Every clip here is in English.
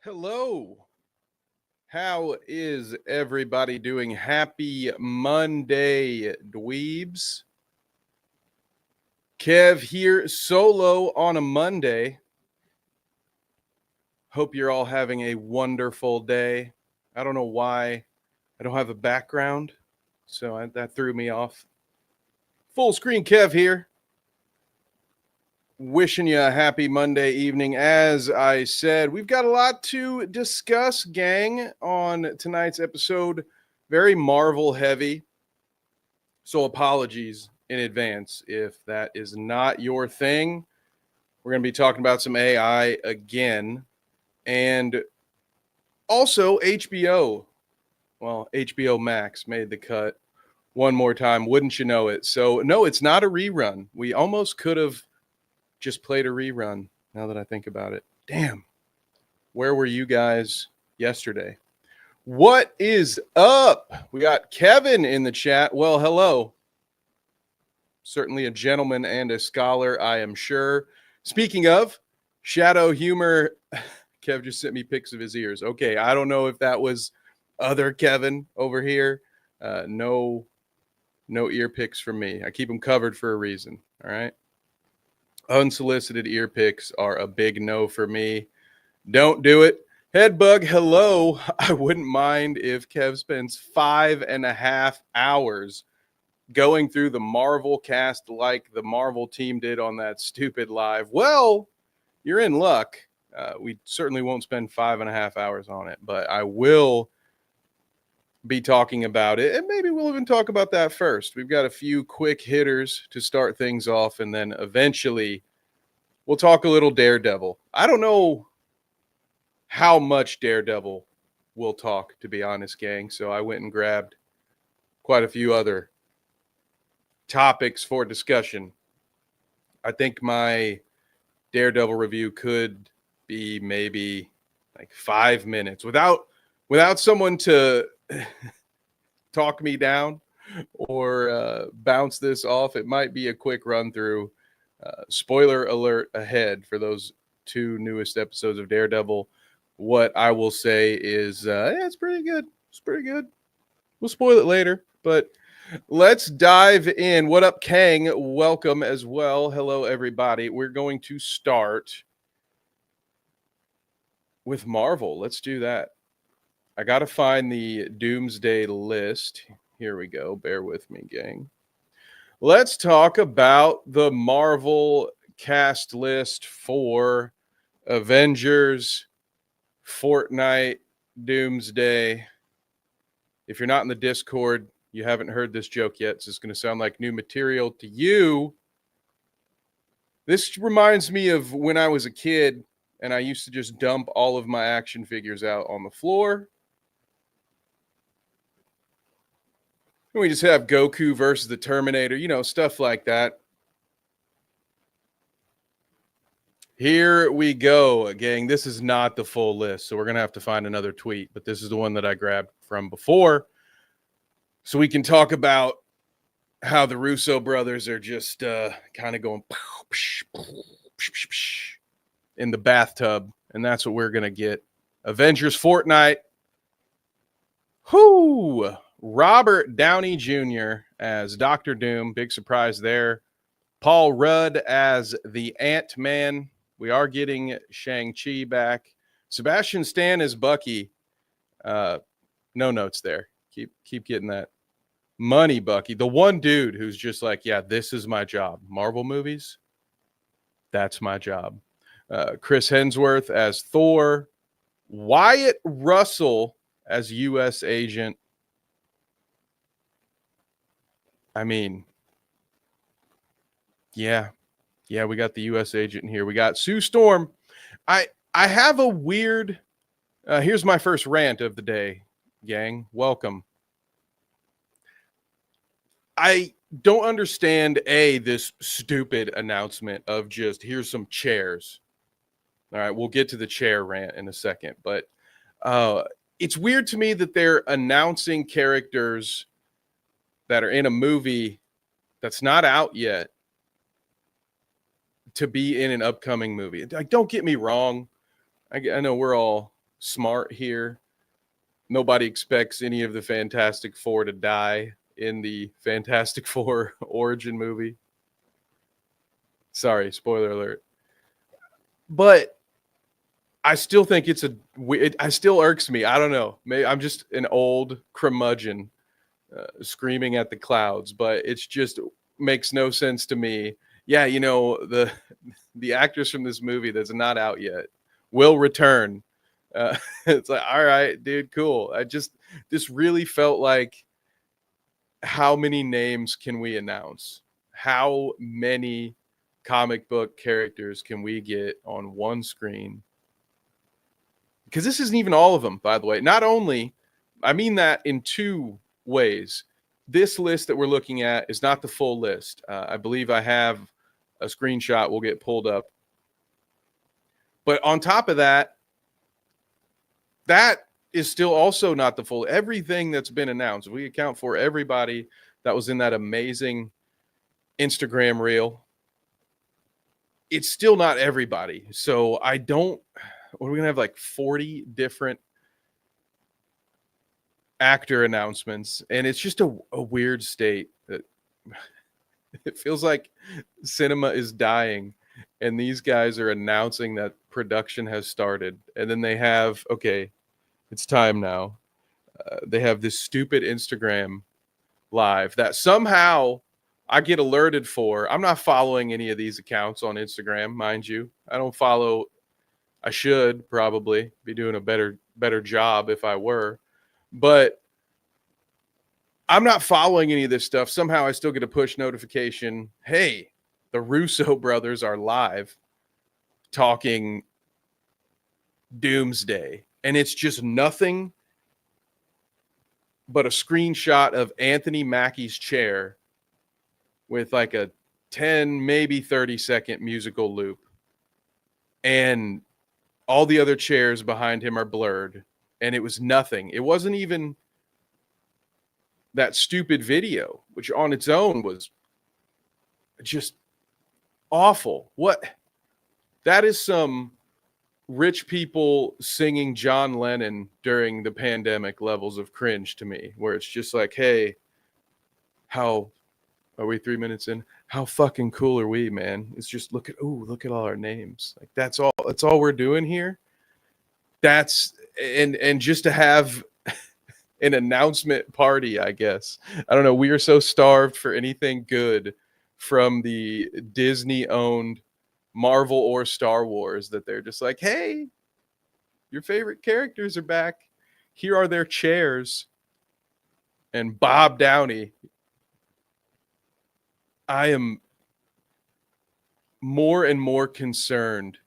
Hello. How is everybody doing? Happy Monday, dweebs. Kev here, solo on a Monday. Hope you're all having a wonderful day. I don't know why I don't have a background, so that threw me off. Full screen Kev here. Wishing you a happy Monday evening. As I said, we've got a lot to discuss, gang, on tonight's episode. Very Marvel heavy. So apologies in advance if that is not your thing. We're going to be talking about some AI again. And also HBO. Well, HBO Max made the cut one more time. Wouldn't you know it? So, no, it's not a rerun. We almost could have just played a rerun now that I think about it. Damn. Where were you guys yesterday? What is up? We got Kevin in the chat. Well, hello. Certainly a gentleman and a scholar, I am sure. Speaking of shadow humor, Kev just sent me pics of his ears. Okay, I don't know if that was other Kevin over here. No ear pics from me. I keep them covered for a reason. All right. Unsolicited ear pics are a big no for me. Don't do it. Headbug, hello. I wouldn't mind if Kev spends 5.5 hours going through the Marvel cast like the Marvel team did on that stupid live. Well, you're in luck. We certainly won't spend 5.5 hours on it, but I will be talking about it, and maybe we'll even talk about that first. We've got a few quick hitters to start things off, and then eventually we'll talk a little Daredevil. I don't know how much Daredevil we'll talk, to be honest, gang, so I went and grabbed quite a few other topics for discussion. I think my Daredevil review could be maybe like 5 minutes without someone to talk me down or bounce this off. It might be a quick run through. Spoiler alert ahead for those 2 newest episodes of Daredevil. What I will say is it's pretty good. It's pretty good. We'll spoil it later, but let's dive in. What up, Kang? Welcome as well. Hello, everybody. We're going to start with Marvel. Let's do that. I got to find the Doomsday list. Here we go. Bear with me, gang. Let's talk about the Marvel cast list for Avengers, Fortnite, Doomsday. If you're not in the Discord, you haven't heard this joke yet, so it's going to sound like new material to you. This reminds me of when I was a kid and I used to just dump all of my action figures out on the floor. And we just have Goku versus the Terminator, stuff like that. Here we go, gang. This is not the full list, so we're going to have to find another tweet, but this is the one that I grabbed from before. So we can talk about how the Russo brothers are just kind of going in the bathtub, and that's what we're going to get. Avengers Fortnite. Whoo! Robert Downey Jr. as Dr. Doom. Big surprise there. Paul Rudd as the Ant-Man. We are getting Shang-Chi back. Sebastian Stan as Bucky. No notes there. Keep getting that money, Bucky. The one dude who's just like, yeah, this is my job. Marvel movies, that's my job. Chris Hemsworth as Thor. Wyatt Russell as U.S. agent. I mean, yeah. Yeah, we got the U.S. agent here. We got Sue Storm. I have a weird. Here's my first rant of the day, gang. Welcome. I don't understand this stupid announcement of just here's some chairs. All right, we'll get to the chair rant in a second, but it's weird to me that they're announcing characters that are in a movie that's not out yet to be in an upcoming movie. Like, don't get me wrong. I know we're all smart here. Nobody expects any of the Fantastic Four to die in the Fantastic Four origin movie. Sorry, spoiler alert. But I still think it still irks me. I don't know. Maybe I'm just an old curmudgeon screaming at the clouds, but it's just makes no sense to me. Yeah, you know, the actors from this movie that's not out yet will return. It's like, all right, dude, cool. This really felt like, how many names can we announce? How many comic book characters can we get on one screen? Because this isn't even all of them, by the way. Not only, I mean that in two ways. This list that we're looking at is not the full list. I believe I have a screenshot will get pulled up. But on top of that, that is still also not the full. Everything that's been announced, we account for everybody that was in that amazing Instagram reel. It's still not everybody. So we're going to have like 40 different actor announcements. And it's just a weird state that it feels like cinema is dying. And these guys are announcing that production has started. And then they have, okay, it's time now. They have this stupid Instagram live that somehow I get alerted for. I'm not following any of these accounts on Instagram, mind you. I don't follow. I should probably be doing a better job if I were. But I'm not following any of this stuff. Somehow I still get a push notification. Hey, the Russo brothers are live talking Doomsday. And it's just nothing but a screenshot of Anthony Mackie's chair with like a 10, maybe 30-second musical loop. And all the other chairs behind him are blurred. And it was nothing. It wasn't even that stupid video, which on its own was just awful. What? That is some rich people singing John Lennon during the pandemic levels of cringe to me, where it's just like, hey, how are we 3 minutes in? How fucking cool are we, man? It's just look at all our names. Like that's all we're doing here. And just to have an announcement party, I guess. I don't know. We are so starved for anything good from the Disney-owned Marvel or Star Wars that they're just like, hey, your favorite characters are back. Here are their chairs. And Bob Downey. I am more and more concerned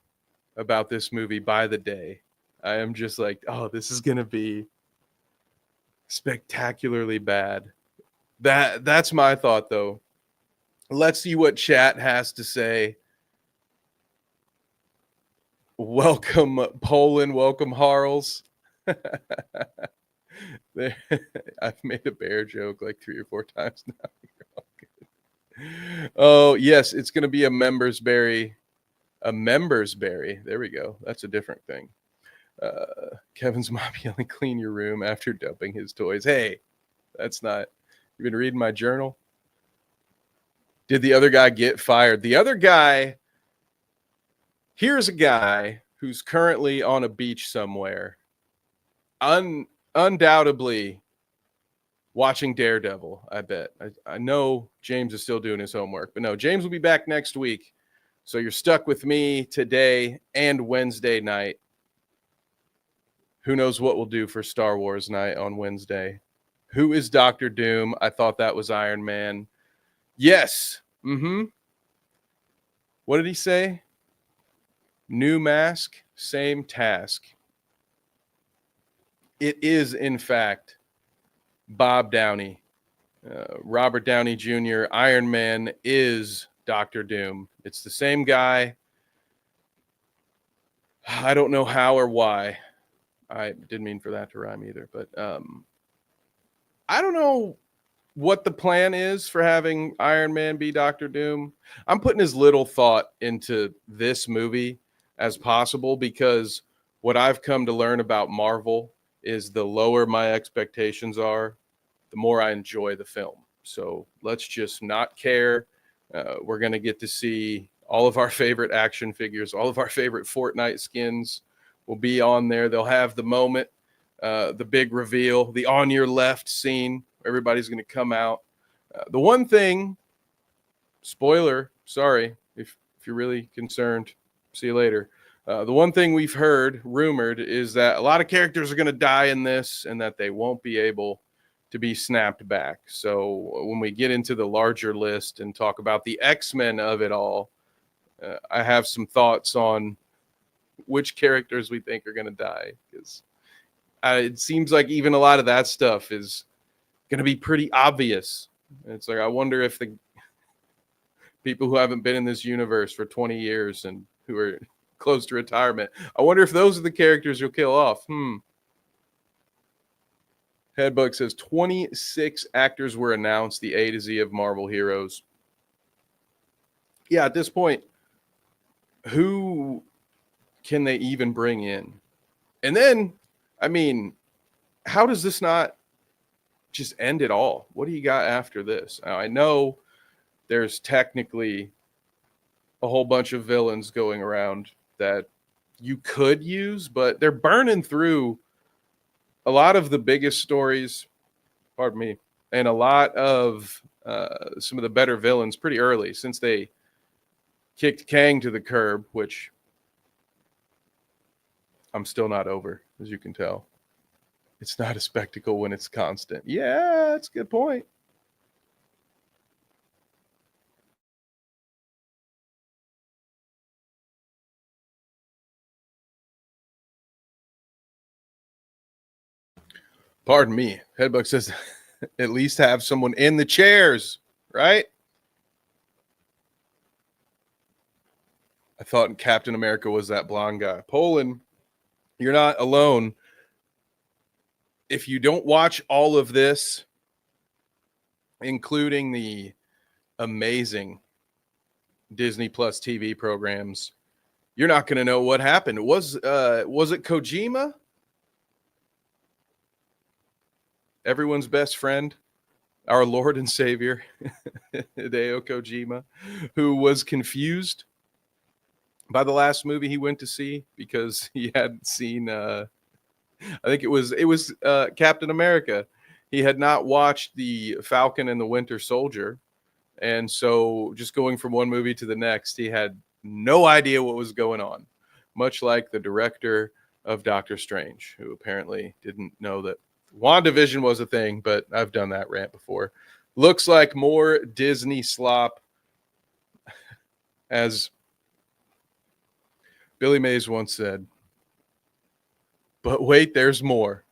about this movie by the day. I am just like, oh, this is going to be spectacularly bad. That's my thought, though. Let's see what chat has to say. Welcome, Poland. Welcome, Harles. I've made a bear joke like 3 or 4 times now. Oh, yes, it's going to be a members berry. A members berry. There we go. That's a different thing. Kevin's mom yelling, clean your room after dumping his toys. Hey, that's not. You've been reading my journal? Did the other guy get fired? The other guy. Here's a guy who's currently on a beach somewhere, undoubtedly watching Daredevil, I bet. I know James is still doing his homework, but no, James will be back next week. So you're stuck with me today and Wednesday night. Who knows what we'll do for Star Wars night on Wednesday? Who is Dr. Doom? I thought that was Iron Man. Yes. What did he say? New mask, same task. It is, in fact, Bob Downey. Robert Downey Jr., Iron Man is Doctor Doom. It's the same guy. I don't know how or why. I didn't mean for that to rhyme either, but I don't know what the plan is for having Iron Man be Doctor Doom. I'm putting as little thought into this movie as possible because what I've come to learn about Marvel is the lower my expectations are, the more I enjoy the film. So let's just not care. We're going to get to see all of our favorite action figures, all of our favorite Fortnite skins will be on there. They'll have the moment, the big reveal, the on your left scene. Everybody's going to come out. The one thing, spoiler, sorry, if you're really concerned, see you later. The one thing we've heard, rumored, is that a lot of characters are going to die in this and that they won't be able to be snapped back. So when we get into the larger list and talk about the X-Men of it all, I have some thoughts on which characters we think are going to die. Because it seems like even a lot of that stuff is going to be pretty obvious. It's like, I wonder if the people who haven't been in this universe for 20 years and who are close to retirement, I wonder if those are the characters you'll kill off. Headbug says 26 actors were announced, the A to Z of Marvel heroes. Yeah, at this point, who can they even bring in? And then, I mean, how does this not just end it all? What do you got after this? Now, I know there's technically a whole bunch of villains going around that you could use, but they're burning through a lot of the biggest stories, pardon me, and a lot of some of the better villains pretty early since they kicked Kang to the curb, which I'm still not over, as you can tell. It's not a spectacle when it's constant. Yeah, that's a good point. Pardon me. Headbug says at least have someone in the chairs, right? I thought Captain America was that blonde guy. Poland, you're not alone. If you don't watch all of this, including the amazing Disney Plus TV programs, you're not going to know what happened. Was it Kojima? Everyone's best friend, our Lord and Savior, Hideo Kojima, who was confused by the last movie he went to see because he hadn't seen I think it was Captain America. He had not watched the Falcon and the Winter Soldier, and so just going from one movie to the next, he had no idea what was going on, much like the director of Doctor Strange, who apparently didn't know that WandaVision was a thing, but I've done that rant before. Looks like more Disney slop, as Billy Mays once said. But wait, there's more.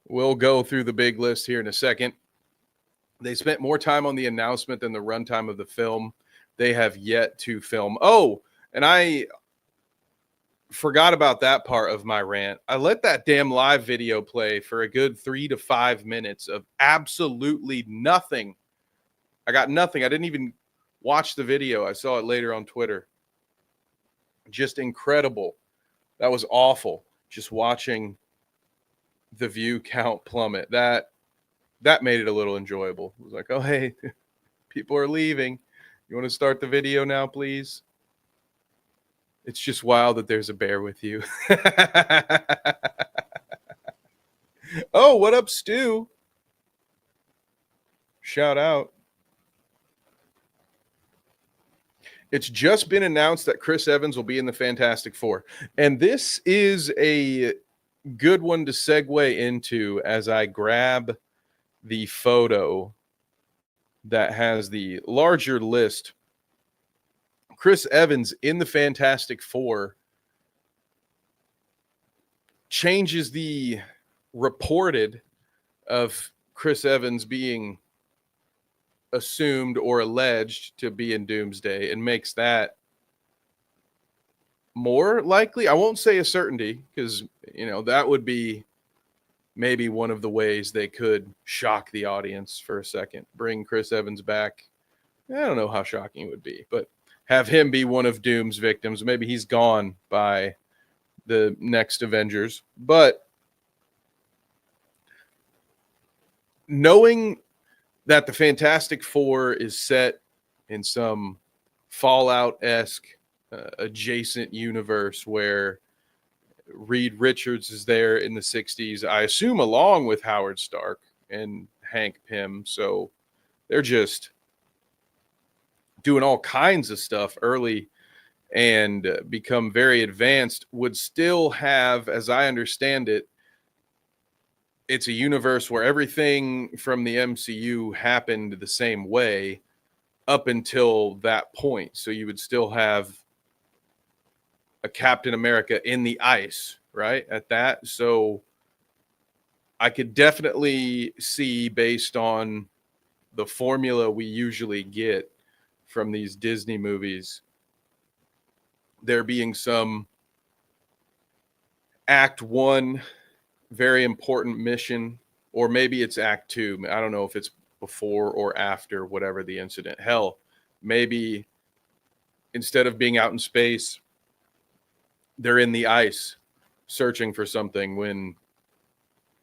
We'll go through the big list here in a second. They spent more time on the announcement than the runtime of the film. They have yet to film. Oh, and I forgot about that part of my rant. I let that damn live video play for a good 3 to 5 minutes of absolutely nothing. I got nothing. I didn't even watch the video. I saw it later on Twitter. Just incredible. That was awful. Just watching the view count plummet. That made it a little enjoyable. It was like, oh, hey, people are leaving. You want to start the video now, please? It's just wild that there's a bear with you. Oh, what up, Stu? Shout out. It's just been announced that Chris Evans will be in the Fantastic Four. And this is a good one to segue into as I grab the photo that has the larger list Chris Evans in the Fantastic Four changes the reported of Chris Evans being assumed or alleged to be in Doomsday and makes that more likely. I won't say a certainty because, that would be maybe one of the ways they could shock the audience for a second. Bring Chris Evans back. I don't know how shocking it would be, but have him be one of Doom's victims. Maybe he's gone by the next Avengers. But knowing that the Fantastic Four is set in some Fallout-esque adjacent universe where Reed Richards is there in the 60s, I assume along with Howard Stark and Hank Pym. So they're just doing all kinds of stuff early and become very advanced, would still have, as I understand it, it's a universe where everything from the MCU happened the same way up until that point. So you would still have a Captain America in the ice, right? At that. So I could definitely see, based on the formula we usually get from these Disney movies, there being some Act 1 very important mission, or maybe it's Act 2. I don't know if it's before or after whatever the incident. Hell, maybe instead of being out in space, they're in the ice searching for something when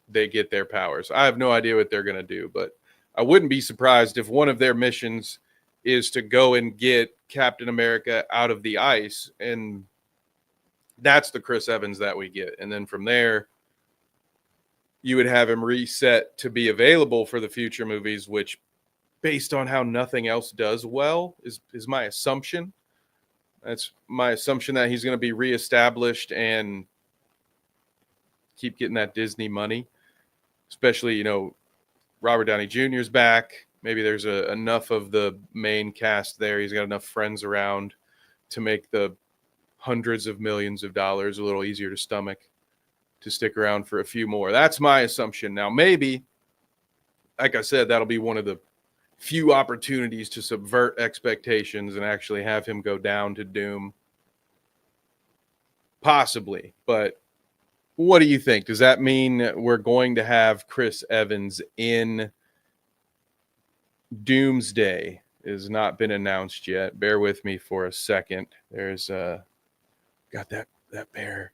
they get their powers. I have no idea what they're going to do, but I wouldn't be surprised if one of their missions is to go and get Captain America out of the ice, and that's the Chris Evans that we get. And then from there, you would have him reset to be available for the future movies, which, based on how nothing else does well, is my assumption. That's my assumption, that he's going to be reestablished and keep getting that Disney money, especially, Robert Downey Jr.'s back. Maybe there's enough of the main cast there. He's got enough friends around to make the hundreds of millions of dollars a little easier to stomach to stick around for a few more. That's my assumption. Now, maybe, like I said, that'll be one of the few opportunities to subvert expectations and actually have him go down to Doom. Possibly. But what do you think? Does that mean we're going to have Chris Evans in Doomsday? It has not been announced yet. Bear with me for a second. There's got that bear.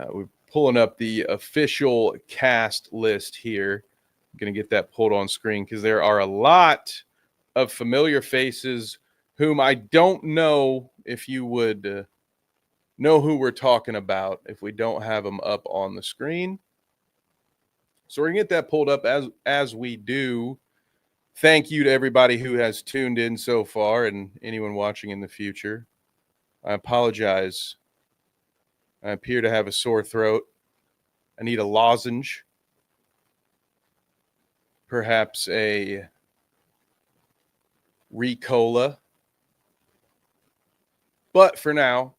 We're pulling up the official cast list here. I'm going to get that pulled on screen because there are a lot of familiar faces whom I don't know if you would know who we're talking about if we don't have them up on the screen. So we're going to get that pulled up as we do. Thank you to everybody who has tuned in so far and anyone watching in the future. I apologize. I appear to have a sore throat. I need a lozenge. Perhaps a Ricola. But for now,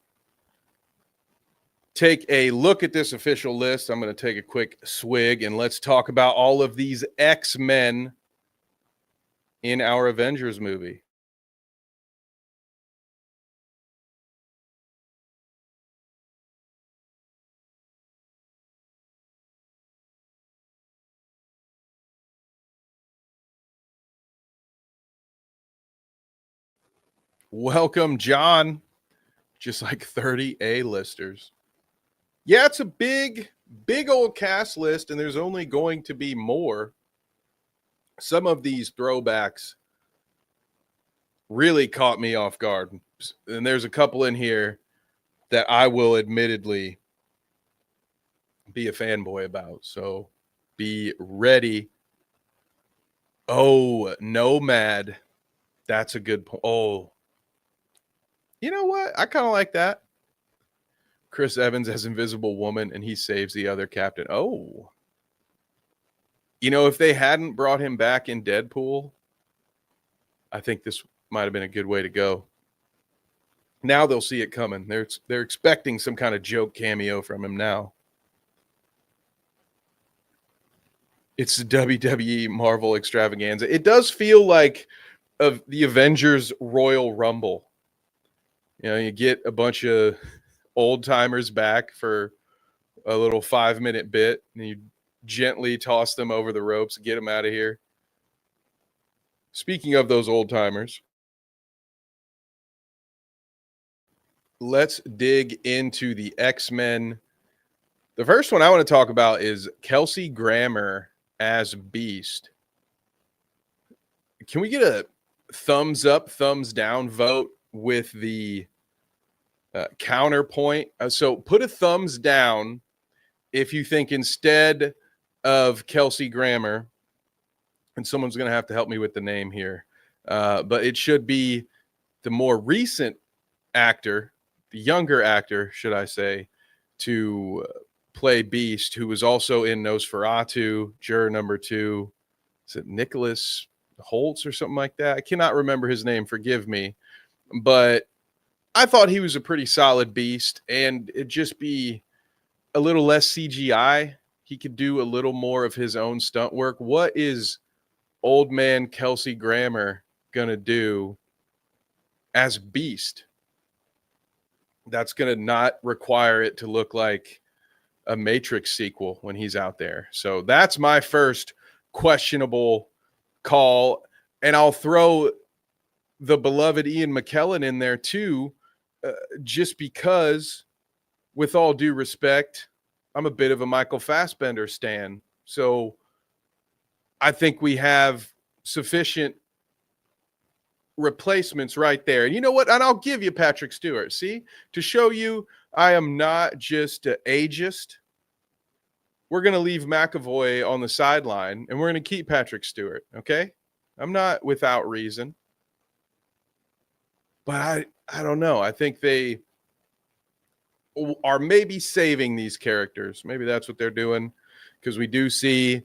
take a look at this official list. I'm going to take a quick swig and let's talk about all of these X-Men in our Avengers movie. Welcome, John. Just like 30 A-listers. Yeah, it's a big old cast list, and there's only going to be more. Some of these throwbacks really caught me off guard. And there's a couple in here that I will admittedly be a fanboy about. So be ready. Oh, Nomad. That's a good point. Oh, you know what? I kind of like that. Chris Evans as Invisible Woman, and he saves the other captain. Oh. If they hadn't brought him back in Deadpool, I think this might have been a good way to go. Now they'll see it coming. They're expecting some kind of joke cameo from him now. It's the WWE Marvel extravaganza. It does feel like of the Avengers Royal Rumble. You know, you get a bunch of old timers back for a little 5-minute bit, and you gently toss them over the ropes and get them out of here. Speaking of those old timers, let's dig into the X-Men. The first one I want to talk about is Kelsey Grammer as Beast. Can we get a thumbs up, thumbs down vote with the counterpoint? So put a thumbs down if you think instead of Kelsey Grammer, and someone's going to have to help me with the name here, but it should be the more recent actor, the younger actor, should I say, to play Beast, who was also in Nosferatu, Juror Number 2. Is it Nicholas Holtz or something like that? I cannot remember his name. Forgive me. But I thought he was a pretty solid Beast, and it'd just be a little less CGI. He could do a little more of his own stunt work. What is old man Kelsey Grammer going to do as Beast? That's going to not require it to look like a Matrix sequel when he's out there. So that's my first questionable call. And I'll throw the beloved Ian McKellen in there too, just because, with all due respect, I'm a bit of a Michael Fassbender stan. So I think we have sufficient replacements right there. And you know what? And I'll give you Patrick Stewart. See, to show you I am not just ageist. We're going to leave McAvoy on the sideline and we're going to keep Patrick Stewart. Okay. I'm not without reason, but I don't know. I think they are maybe saving these characters. Maybe that's what they're doing, because we do see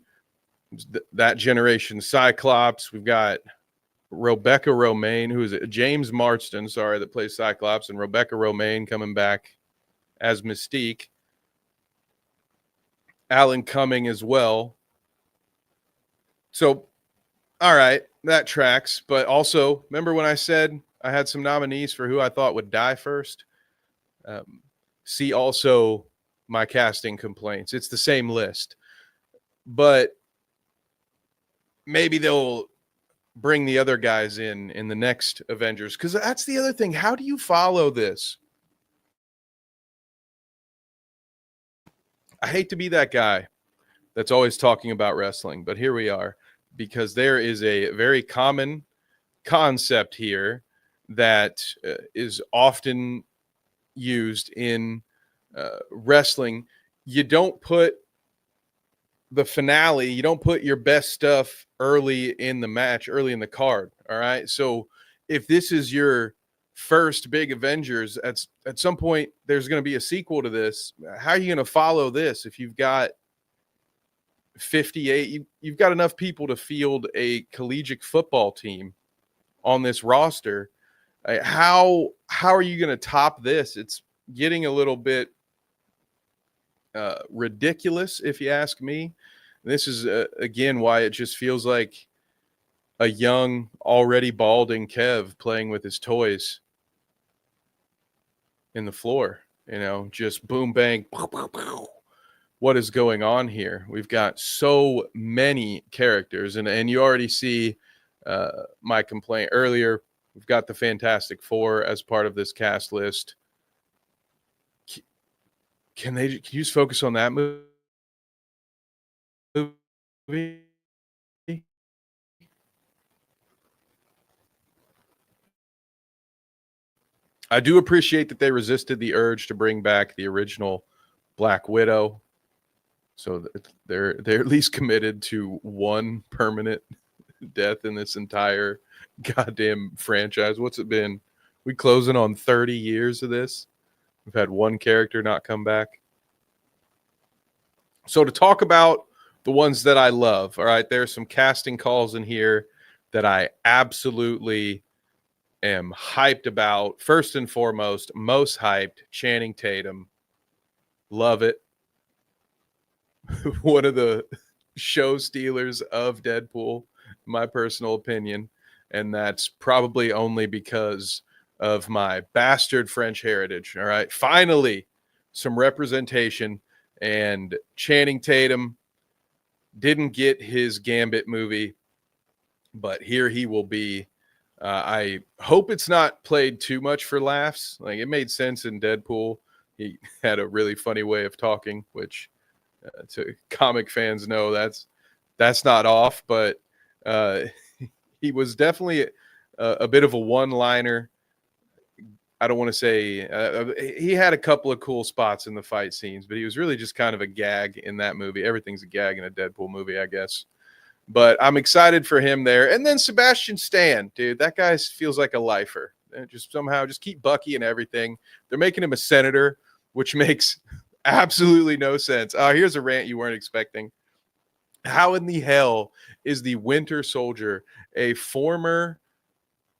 that generation Cyclops. We've got Rebecca Romaine, who is James Marsden, that plays Cyclops, and Rebecca Romaine coming back as Mystique. Alan Cumming as well. So, all right, that tracks. But also, remember when I said I had some nominees for who I thought would die first? See also my casting complaints. It's the same list. But maybe they'll bring the other guys in the next Avengers, because that's the other thing. How do you follow this? I hate to be that guy that's always talking about wrestling, but here we are, because there is a very common concept here that is often used in wrestling. You don't put the finale, you don't put your best stuff early in the match, early in the card. All right. So if this is your first big Avengers, at some point there's going to be a sequel to this. How are you going to follow this if you've got 58? You've got enough people to field a collegiate football team on this roster. How are you going to top this? It's getting a little bit ridiculous, if you ask me. This is again why it just feels like a young, already balding Kev playing with his toys in the floor. You know, just boom, bang, pow, pow, pow. What is going on here? We've got so many characters, and you already see my complaint earlier. We've got the Fantastic Four as part of this cast list. Can you just focus on that movie? I do appreciate that they resisted the urge to bring back the original Black Widow. So they're at least committed to one permanent death in this entire goddamn franchise. What's it been? We closing on 30 years of this. We've had one character not come back. So to talk about the ones that I love, all right, there's some casting calls in here that I absolutely am hyped about. First and foremost, most hyped, Channing Tatum. Love it. One of the show stealers of Deadpool, my personal opinion. And that's probably only because of my bastard French heritage. All right. Finally, some representation. And Channing Tatum didn't get his Gambit movie, but here he will be. I hope it's not played too much for laughs. Like, it made sense in Deadpool. He had a really funny way of talking, which to comic fans know that's not off, but uh, he was definitely a bit of a one-liner. I don't want to say he had a couple of cool spots in the fight scenes, but he was really just kind of a gag in that movie. Everything's a gag in a Deadpool movie, I guess. But I'm excited for him there. And then Sebastian Stan, dude, that guy feels like a lifer. Just somehow just keep Bucky and everything. They're making him a senator, which makes absolutely no sense. Here's a rant you weren't expecting. How in the hell is the Winter Soldier a former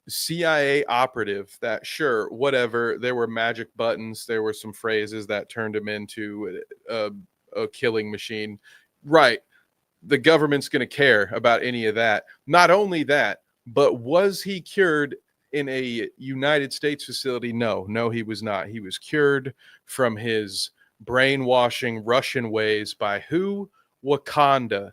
CIA operative that, sure, whatever, there were magic buttons, there were some phrases that turned him into a killing machine. Right. The government's going to care about any of that. Not only that, but was he cured in a United States facility? No, he was not. He was cured from his brainwashing Russian ways by who? Wakanda.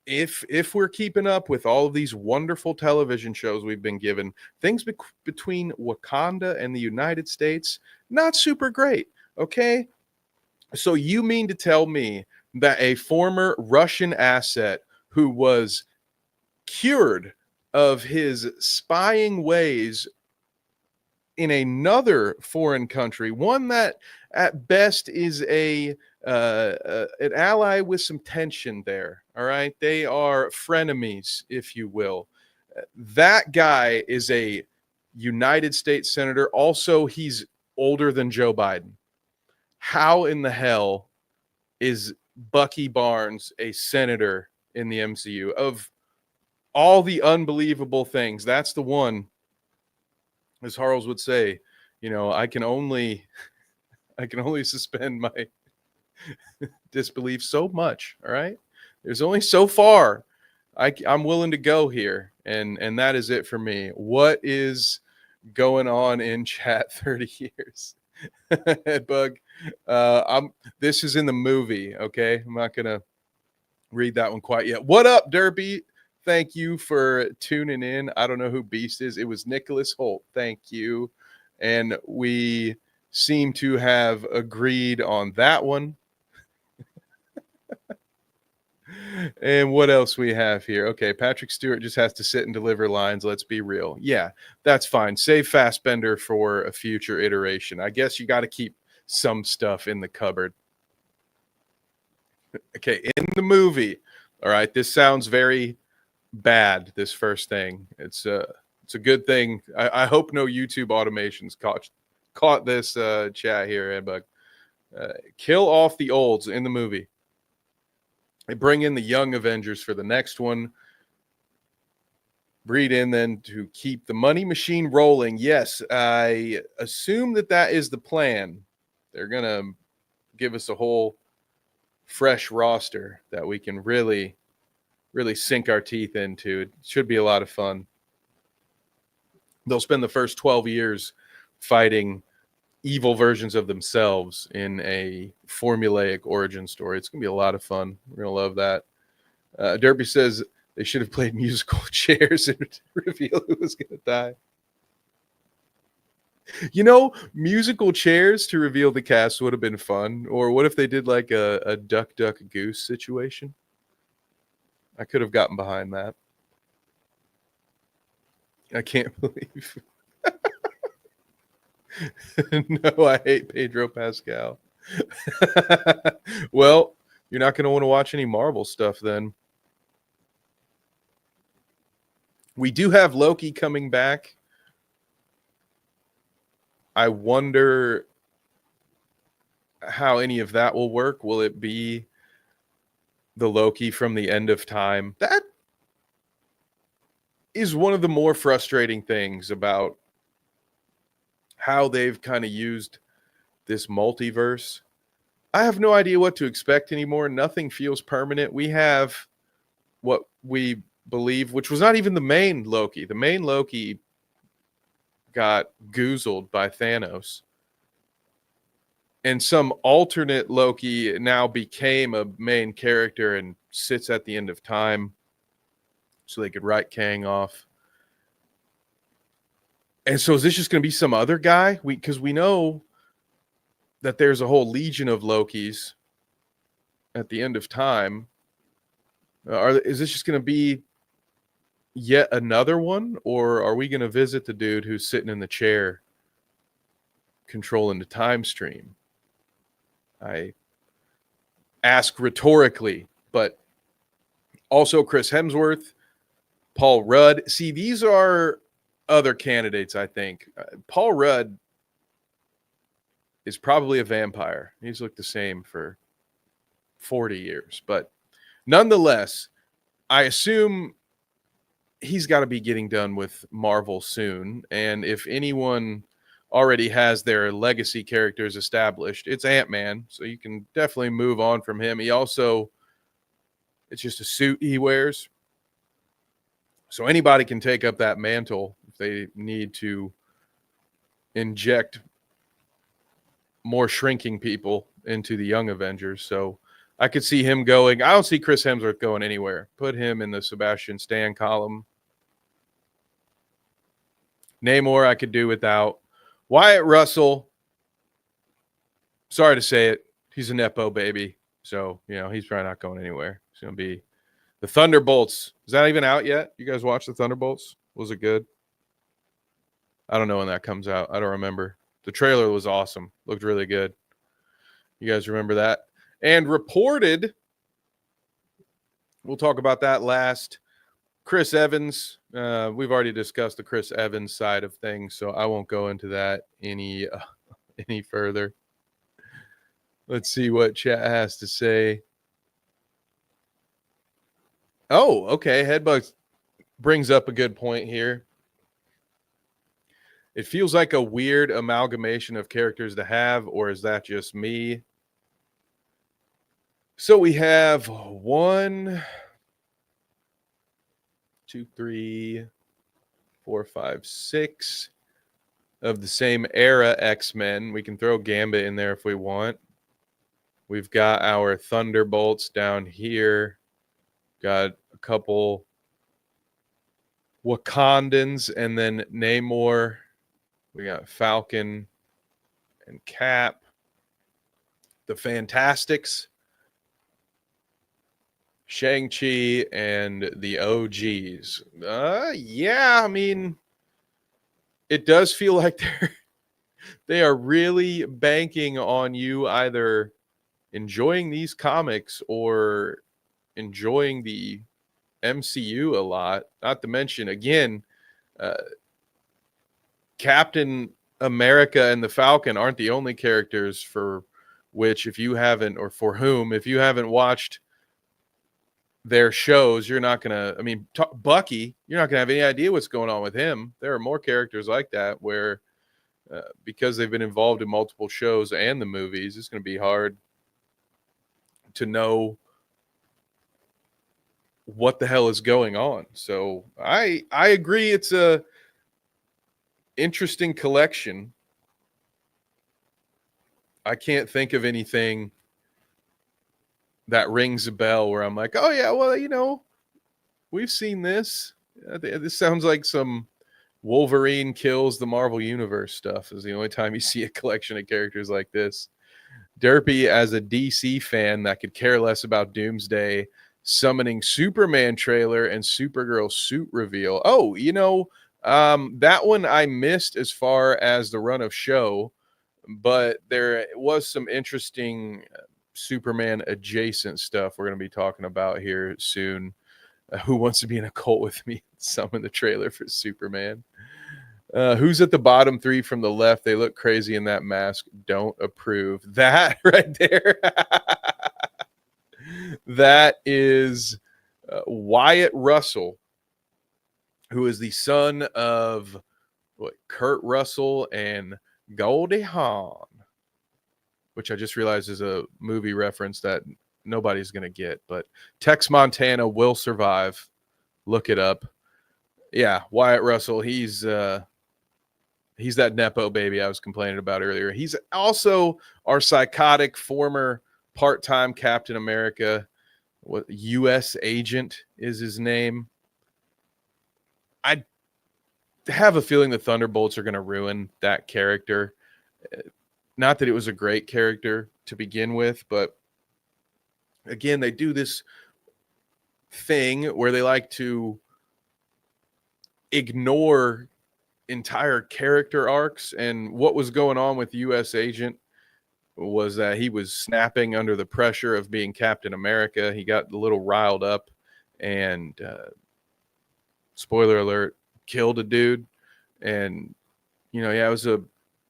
If we're keeping up with all of these wonderful television shows we've been given, things between Wakanda and the United States, not super great. Okay. So you mean to tell me that a former Russian asset who was cured of his spying ways in another foreign country, one that at best is an ally with some tension there, all right? They are frenemies, if you will. That guy is a United States senator. Also, he's older than Joe Biden. How in the hell is Bucky Barnes a senator in the MCU? Of all the unbelievable things, that's the one, as Harles would say, I can only suspend my disbelief so much. All right, there's only so far I'm willing to go here, and that is it for me. What is going on in chat? 30 years. Bug. This is in the movie. Okay, I'm not gonna read that one quite yet. What up, Derby? Thank you for tuning in. I don't know who Beast is. It was Nicholas Holt. Thank you. And we seem to have agreed on that one. And what else we have here? Okay, Patrick Stewart just has to sit and deliver lines. Let's be real. Yeah, that's fine. Save Fassbender for a future iteration. I guess you got to keep some stuff in the cupboard. Okay, in the movie. All right, this sounds very bad, this first thing. It's a good thing. I hope no YouTube automations caught this chat here, Edbug. Kill off the olds in the movie. They bring in the young Avengers for the next one. Breed in then to keep the money machine rolling. Yes, I assume that is the plan. They're going to give us a whole fresh roster that we can really sink our teeth into. It should be a lot of fun. They'll spend the first 12 years fighting evil versions of themselves in a formulaic origin story. It's going to be a lot of fun. We're going to love that. Derby says they should have played musical chairs and reveal who was going to die. Musical chairs to reveal the cast would have been fun. Or what if they did like a duck, duck, goose situation? I could have gotten behind that. I can't believe. No, I hate Pedro Pascal. Well, you're not going to want to watch any Marvel stuff then. We do have Loki coming back. I wonder how any of that will work. Will it be the Loki from the end of time? That is one of the more frustrating things about how they've kind of used this multiverse. I have no idea what to expect anymore. Nothing feels permanent. We have what we believe, which was not even the main Loki. The main Loki got goozled by Thanos. And some alternate Loki now became a main character and sits at the end of time so they could write Kang off. And so is this just going to be some other guy? Because we know that there's a whole legion of Lokis at the end of time. Is this just going to be yet another one? Or are we going to visit the dude who's sitting in the chair controlling the time stream? I ask rhetorically, but also Chris Hemsworth, Paul Rudd. See, these are other candidates, I think. Paul Rudd is probably a vampire. He's looked the same for 40 years. But nonetheless, I assume he's got to be getting done with Marvel soon. And if anyone already has their legacy characters established, it's Ant-Man. So you can definitely move on from him. He also, it's just a suit he wears. So anybody can take up that mantle if they need to inject more shrinking people into the Young Avengers. So I could see him going. I don't see Chris Hemsworth going anywhere. Put him in the Sebastian Stan column. Namor I could do without. Wyatt Russell, sorry to say it, he's a Nepo baby. So, he's probably not going anywhere. It's going to be the Thunderbolts. Is that even out yet? You guys watch the Thunderbolts? Was it good? I don't know when that comes out. I don't remember. The trailer was awesome. Looked really good. You guys remember that? And reported, we'll talk about that last. Chris Evans. We've already discussed the Chris Evans side of things, so I won't go into that any further. Let's see what chat has to say. Oh, okay. Headbugs brings up a good point here. It feels like a weird amalgamation of characters to have, or is that just me? So we have 1, 2, 3, 4, 5, 6 of the same era X-Men. We can throw Gambit in there if we want. We've got our Thunderbolts down here. Got a couple Wakandans and then Namor. We got Falcon and Cap. The Fantastics. Shang-Chi and the OGs. Yeah, I mean, it does feel like they are really banking on you either enjoying these comics or enjoying the MCU a lot. Not to mention, again, Captain America and the Falcon aren't the only characters for which, if you haven't watched their shows, you're not going to, Bucky, you're not going to have any idea what's going on with him. There are more characters like that where, because they've been involved in multiple shows and the movies, it's going to be hard to know what the hell is going on. So I agree. It's a interesting collection. I can't think of anything that rings a bell where I'm like, oh yeah, well, we've seen this. This sounds like some Wolverine kills the Marvel Universe stuff is the only time you see a collection of characters like this. Derpy, as a DC fan that could care less about Doomsday, summoning Superman trailer and Supergirl suit reveal. Oh, that one I missed as far as the run of show, but there was some interesting Superman adjacent stuff we're going to be talking about here soon. Who wants to be in a cult with me? Summon the trailer for Superman. Who's at the bottom 3 from the left? They look crazy in that mask. Don't approve. That right there. That is Wyatt Russell, who is the son of Kurt Russell and Goldie Hawn, which I just realized is a movie reference that nobody's going to get, but Tex Montana will survive. Look it up. Yeah, Wyatt Russell, he's that Nepo baby I was complaining about earlier. He's also our psychotic former part-time Captain America. What U.S. agent is his name. I have a feeling the Thunderbolts are going to ruin that character. Not that it was a great character to begin with, but again, they do this thing where they like to ignore entire character arcs. And what was going on with U.S. Agent was that he was snapping under the pressure of being Captain America. He got a little riled up and, spoiler alert, killed a dude. And, it was a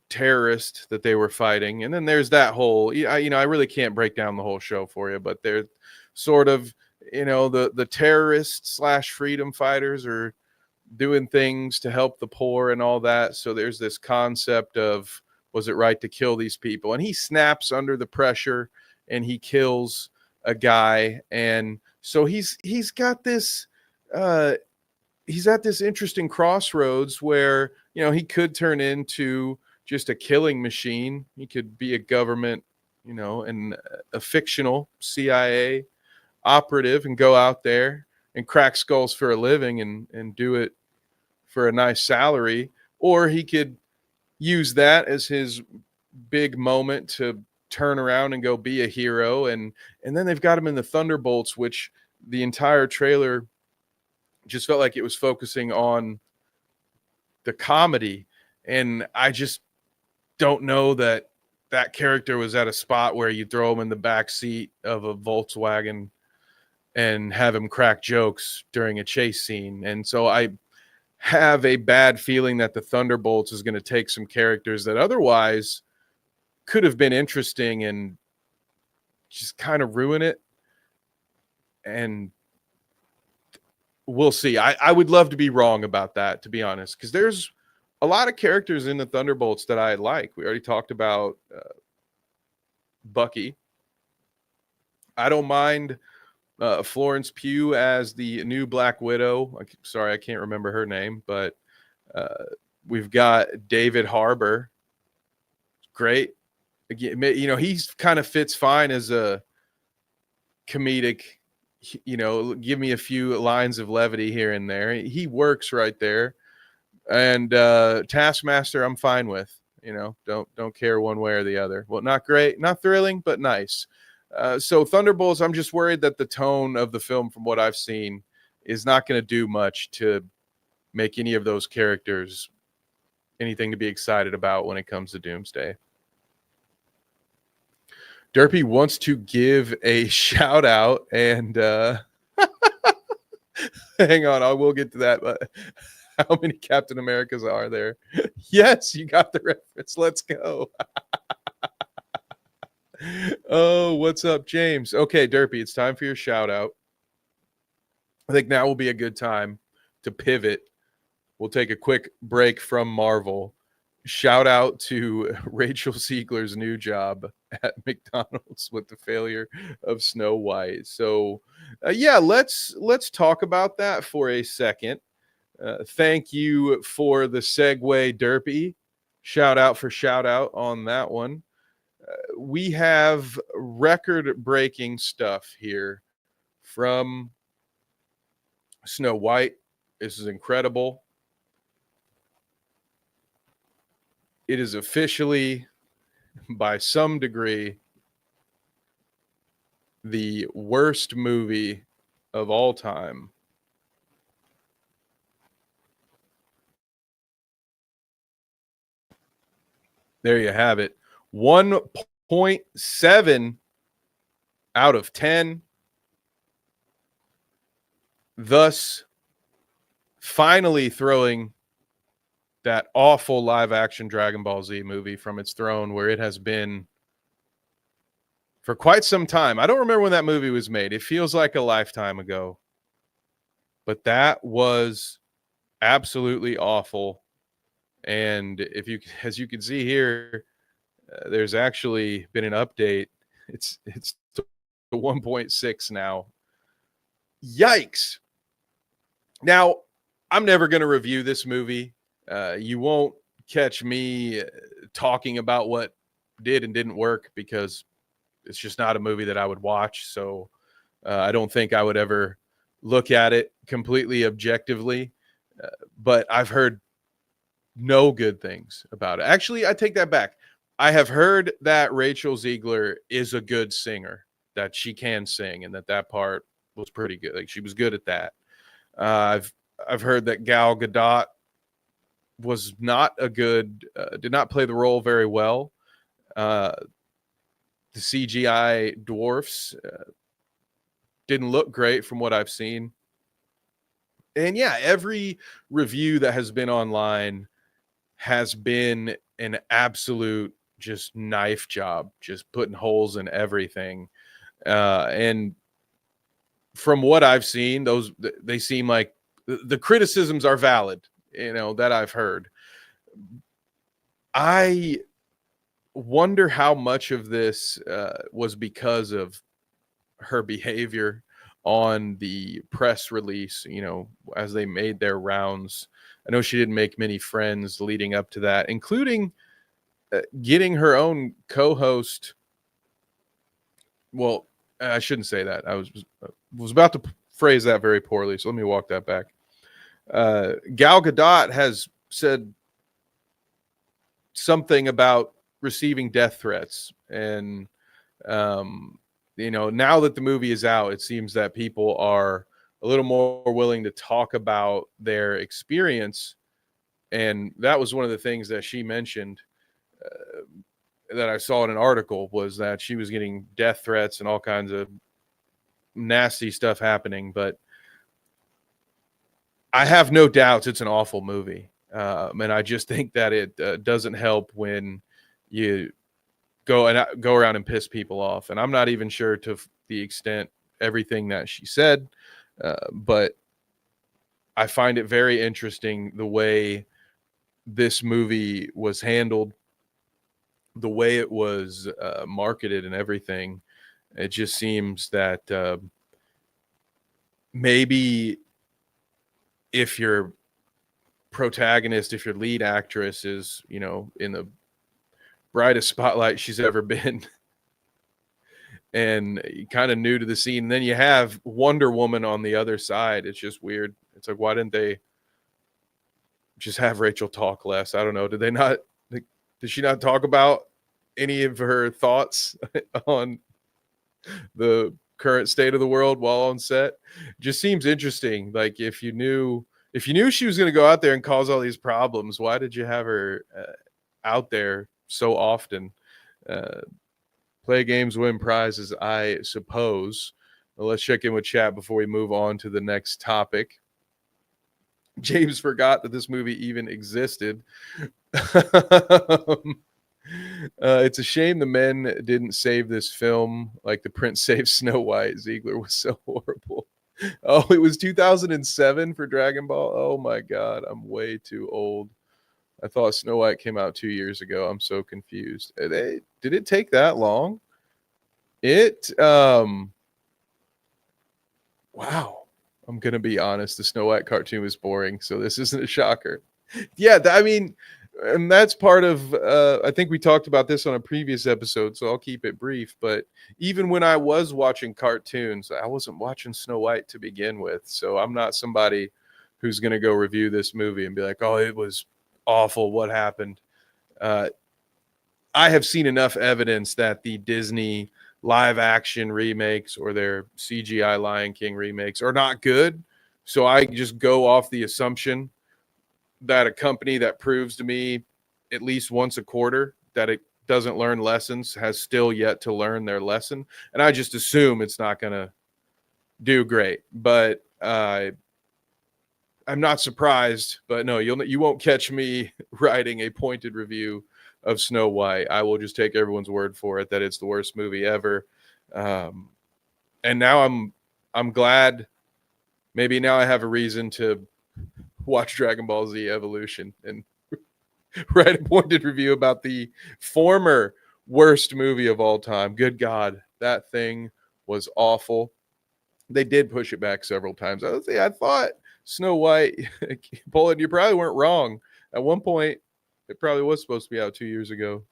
terrorist that they were fighting. And then there's that whole, I really can't break down the whole show for you, but they're sort of, the terrorists / freedom fighters are doing things to help the poor and all that. So there's this concept of, was it right to kill these people? And he snaps under the pressure and he kills a guy. And so he's got this, he's at this interesting crossroads where, he could turn into just a killing machine. He could be a government, and a fictional CIA operative and go out there and crack skulls for a living and do it for a nice salary. Or he could use that as his big moment to turn around and go be a hero. And then they've got him in the Thunderbolts, which the entire trailer just felt like it was focusing on the comedy. And I just don't know that character was at a spot where you throw him in the back seat of a Volkswagen and have him crack jokes during a chase scene. And so I have a bad feeling that the Thunderbolts is going to take some characters that otherwise could have been interesting and just kind of ruin it. And we'll see. I would love to be wrong about that, to be honest, because there's a lot of characters in the Thunderbolts that I like. We already talked about Bucky. I don't mind Florence Pugh as the new Black Widow. Sorry, I can't remember her name, but we've got David Harbour. Great. Again, he kind of fits fine as a comedic, give me a few lines of levity here and there. He works right there. And Taskmaster, I'm fine with. Don't care one way or the other. Well, not great, not thrilling, but nice. So Thunderbolts, I'm just worried that the tone of the film, from what I've seen, is not going to do much to make any of those characters anything to be excited about when it comes to Doomsday. Derpy wants to give a shout out, and hang on, I will get to that. But how many Captain Americas are there? Yes, you got the reference. Let's go. Oh, what's up, James? Okay, Derpy, it's time for your shout out. I think now will be a good time to pivot. We'll take a quick break from Marvel. Shout out to Rachel Siegler's new job at McDonald's with the failure of Snow White. So, let's talk about that for a second. Thank you for the segue, Derpy. Shout out on that one. We have record-breaking stuff here from Snow White. This is incredible. It is officially, by some degree, the worst movie of all time. There you have it. 1.7 out of 10. Thus, finally throwing that awful live-action Dragon Ball Z movie from its throne, where it has been for quite some time. I don't remember when that movie was made. It feels like a lifetime ago. But that was absolutely awful. And as you can see here, there's actually been an update. It's to 1.6 now. Yikes! Now, I'm never going to review this movie. You won't catch me talking about what did and didn't work because it's just not a movie that I would watch. So I don't think I would ever look at it completely objectively. But I've heard no good things about it. Actually, I take that back. I have heard that Rachel Ziegler is a good singer, that she can sing, and that part was pretty good. Like she was good at that. I've heard that Gal Gadot was not a good, did not play the role very well. The CGI dwarfs didn't look great from what I've seen. And yeah, every review that has been online has been an absolute just knife job, just putting holes in everything. And from what I've seen, they seem like the criticisms are valid, that I've heard. I wonder how much of this was because of her behavior on the press release, as they made their rounds. I know she didn't make many friends leading up to that, including getting her own co-host. Well, I shouldn't say that. I was about to phrase that very poorly, so let me walk that back. Gal Gadot has said something about receiving death threats, and now that the movie is out, it seems that people are a little more willing to talk about their experience. And that was one of the things that she mentioned that I saw in an article, was that she was getting death threats and all kinds of nasty stuff happening. But I have no doubts it's an awful movie. And I just think that it doesn't help when you go around and piss people off. And I'm not even sure to the extent everything that she said, but I find it very interesting the way this movie was handled, the way it was marketed and everything. It just seems that maybe if your protagonist, if your lead actress is, in the brightest spotlight she's ever been and kind of new to the scene, and then you have Wonder Woman on the other side, it's just weird. It's like, why didn't they just have Rachel talk less? I don't know. Did she not talk about any of her thoughts on the current state of the world while on set? Just seems interesting. Like if you knew she was going to go out there and cause all these problems, why did you have her out there so often? Play games, win prizes, I suppose. Well, let's check in with chat before we move on to the next topic. James forgot that this movie even existed. It's a shame the men didn't save this film like the prince saved Snow White. Ziegler was so horrible. Oh, it was 2007 for Dragon Ball. Oh my God, I'm way too old. I thought Snow White came out 2 years ago. I'm so confused. Did it take that long? Wow. I'm going to be honest. The Snow White cartoon was boring, so this isn't a shocker. Yeah, and that's part of, I think we talked about this on a previous episode, so I'll keep it brief. But even when I was watching cartoons, I wasn't watching Snow White to begin with. So I'm not somebody who's going to go review this movie and be like, oh, it was awful. What happened? I have seen enough evidence that the Disney live action remakes or their CGI Lion King remakes are not good. So I just go off the assumption that a company that proves to me at least once a quarter that it doesn't learn lessons has still yet to learn their lesson. And I just assume it's not going to do great. But I'm not surprised. But no, you won't catch me writing a pointed review of Snow White. I will just take everyone's word for it that it's the worst movie ever. And now I'm glad. Maybe now I have a reason to watch Dragon Ball Z Evolution and Right, a pointed review about the former worst movie of all time. Good God, that thing was awful. They did push it back several times. I thought Snow White, Poland, you probably weren't wrong. At one point, it probably was supposed to be out 2 years ago.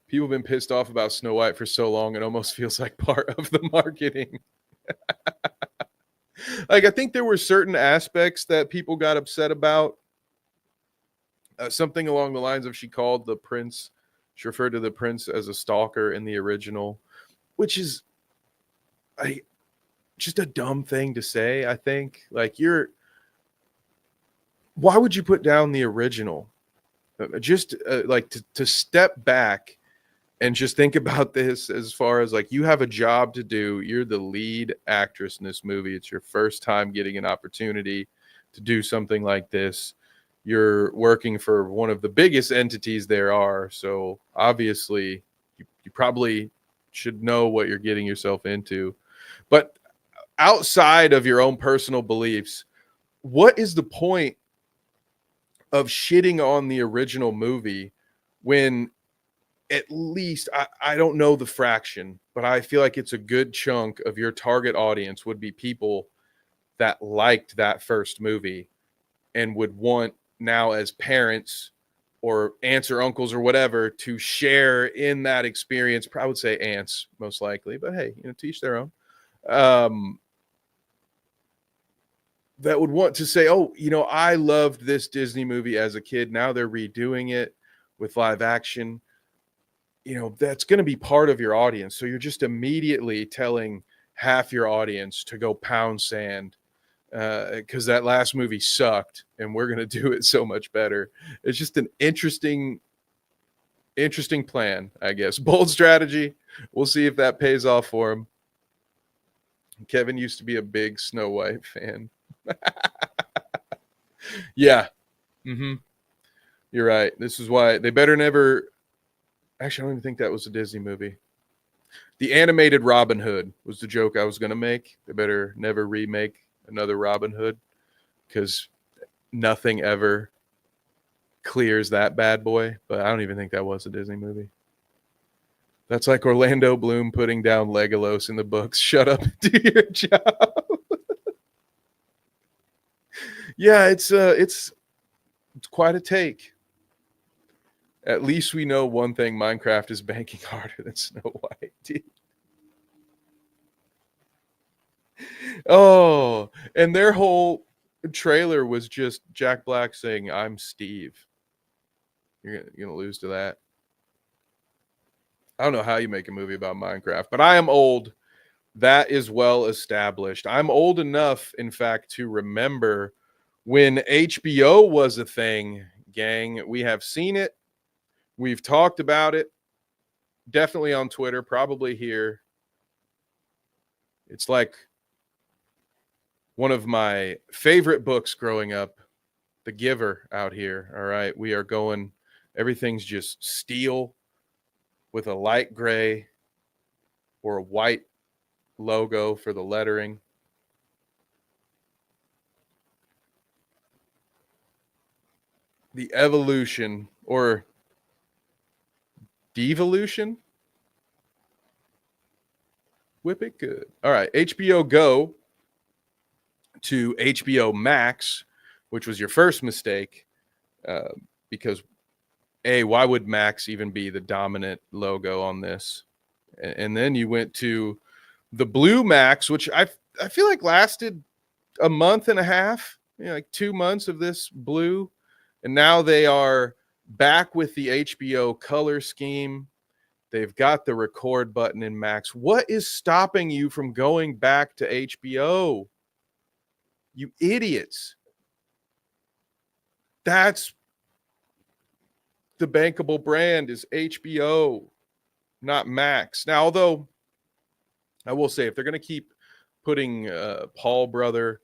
People have been pissed off about Snow White for so long, it almost feels like part of the marketing. Like, I think there were certain aspects that people got upset about. Something along the lines of she called the prince, she referred to the prince as a stalker in the original, which is just a dumb thing to say, I think. Like, why would you put down the original? Just like to step back and just think about this as far as like you have a job to do. You're the lead actress in this movie. It's your first time getting an opportunity to do something like this. You're working for one of the biggest entities there are. So obviously you probably should know what you're getting yourself into. But outside of your own personal beliefs, what is the point of shitting on the original movie when at least I don't know the fraction, but I feel like it's a good chunk of your target audience would be people that liked that first movie and would want now as parents or aunts or uncles or whatever to share in that experience. I would say aunts most likely, but hey, to each their own. That would want to say, oh, I loved this Disney movie as a kid. Now they're redoing it with live action. That's going to be part of your audience. So you're just immediately telling half your audience to go pound sand because that last movie sucked and we're going to do it so much better. It's just an interesting plan, I guess. Bold strategy. We'll see if that pays off for him. Kevin used to be a big Snow White fan. Yeah. Mm-hmm. You're right. This is why they better never. Actually, I don't even think that was a Disney movie. The animated Robin Hood was the joke I was going to make. They better never remake another Robin Hood because nothing ever clears that bad boy. But I don't even think that was a Disney movie. That's like Orlando Bloom putting down Legolas in the books. Shut up and do your job. Yeah, it's quite a take. At least we know one thing: Minecraft is banking harder than Snow White. Dude. Oh, and their whole trailer was just Jack Black saying, "I'm Steve." You're gonna lose to that. I don't know how you make a movie about Minecraft, but I am old. That is well established. I'm old enough, in fact, to remember when HBO was a thing, gang. We have seen it. We've talked about it. Definitely on Twitter, probably here. It's like one of my favorite books growing up, The Giver out here. All right. We are going, everything's just steel with a light gray or a white logo for the lettering. The evolution or devolution. Whip it good. All right. HBO Go to HBO Max, which was your first mistake, because why would Max even be the dominant logo on this? And then you went to the Blue Max, which I feel like lasted a month and a half, like 2 months of this blue. And now they are back with the HBO color scheme. They've got the record button in Max. What is stopping you from going back to HBO? You idiots. That's the bankable brand is HBO, not Max. Now, although I will say if they're going to keep putting Paul Brother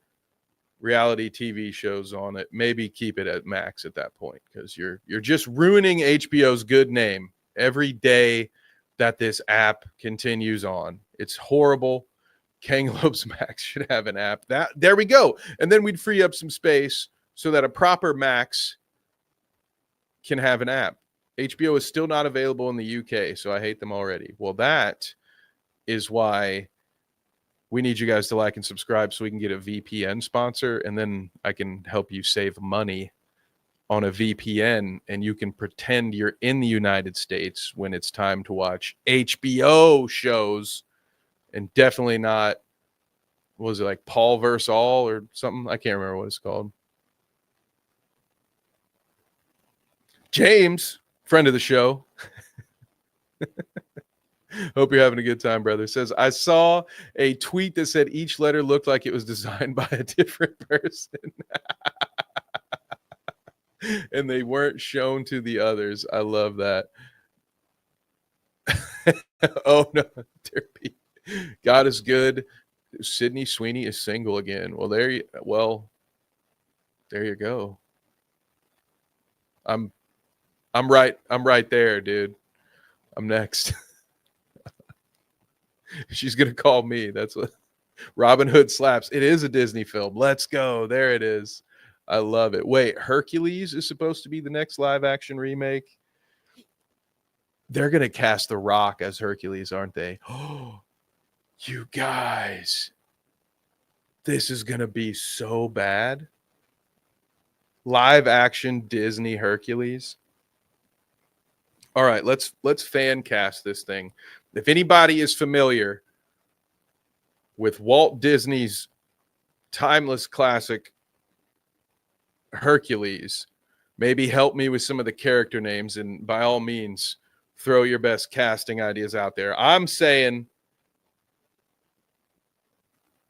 reality TV shows on it, maybe keep it at Max at that point, because you're just ruining HBO's good name every day that this app continues on. It's horrible. Kang Lopes Max should have an app. There we go. And then we'd free up some space so that a proper Max can have an app. HBO is still not available in the UK, so I hate them already. Well, that is why we need you guys to like and subscribe so we can get a VPN sponsor, and then I can help you save money on a VPN, and you can pretend you're in the United States when it's time to watch HBO shows, and definitely not, what was it, like Paul vs. All or something? I can't remember what it's called. James, friend of the show. Hope you're having a good time, brother. Says, I saw a tweet that said each letter looked like it was designed by a different person. And they weren't shown to the others. I love that. Oh, no. Derpy. God is good. Sydney Sweeney is single again. Well, there you go. I'm right there, dude. I'm next. She's gonna call me. That's what Robin Hood slaps. It is a Disney film. Let's go. There it is. I love it. Wait, Hercules is supposed to be the next live action remake. They're gonna cast The Rock as Hercules, aren't they? Oh, you guys, this is gonna be so bad. Live action Disney Hercules. All right, let's fan cast this thing. If anybody is familiar with Walt Disney's timeless classic Hercules, maybe help me with some of the character names, and by all means, throw your best casting ideas out there. I'm saying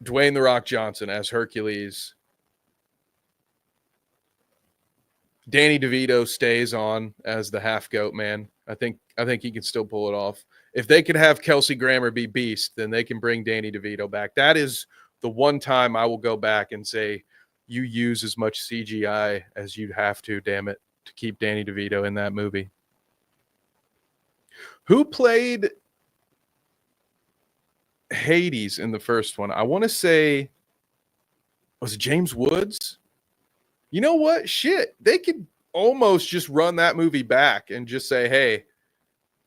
Dwayne "The Rock" Johnson as Hercules. Danny DeVito stays on as the half goat man. I think he can still pull it off. If they can have Kelsey Grammer be Beast, then they can bring Danny DeVito back. That is the one time I will go back and say, you use as much CGI as you'd have to, damn it, to keep Danny DeVito in that movie. Who played Hades in the first one? I want to say, was it James Woods? You know what? Shit, they could almost just run that movie back and just say, hey,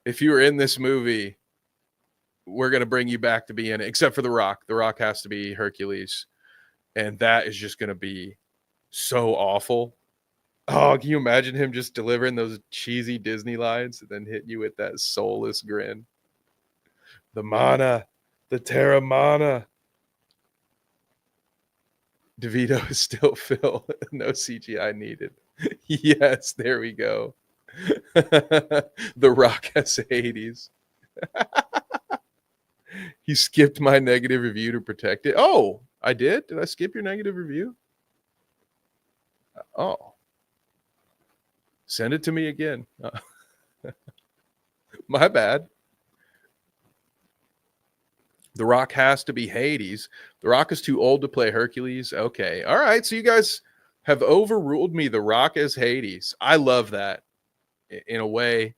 if you were in this movie, we're going to bring you back to be in it, except for The Rock. The Rock has to be Hercules. And that is just going to be so awful. Oh, can you imagine him just delivering those cheesy Disney lines and then hitting you with that soulless grin? The mana, the Terra mana. DeVito is still Phil. No CGI needed. Yes, there we go. The Rock has Hades. He skipped my negative review to protect it. Oh, I did? Did I skip your negative review? Oh. Send it to me again. My bad. The Rock has to be Hades. The Rock is too old to play Hercules. Okay. All right. So you guys have overruled me. The Rock as Hades. I love that. In a way,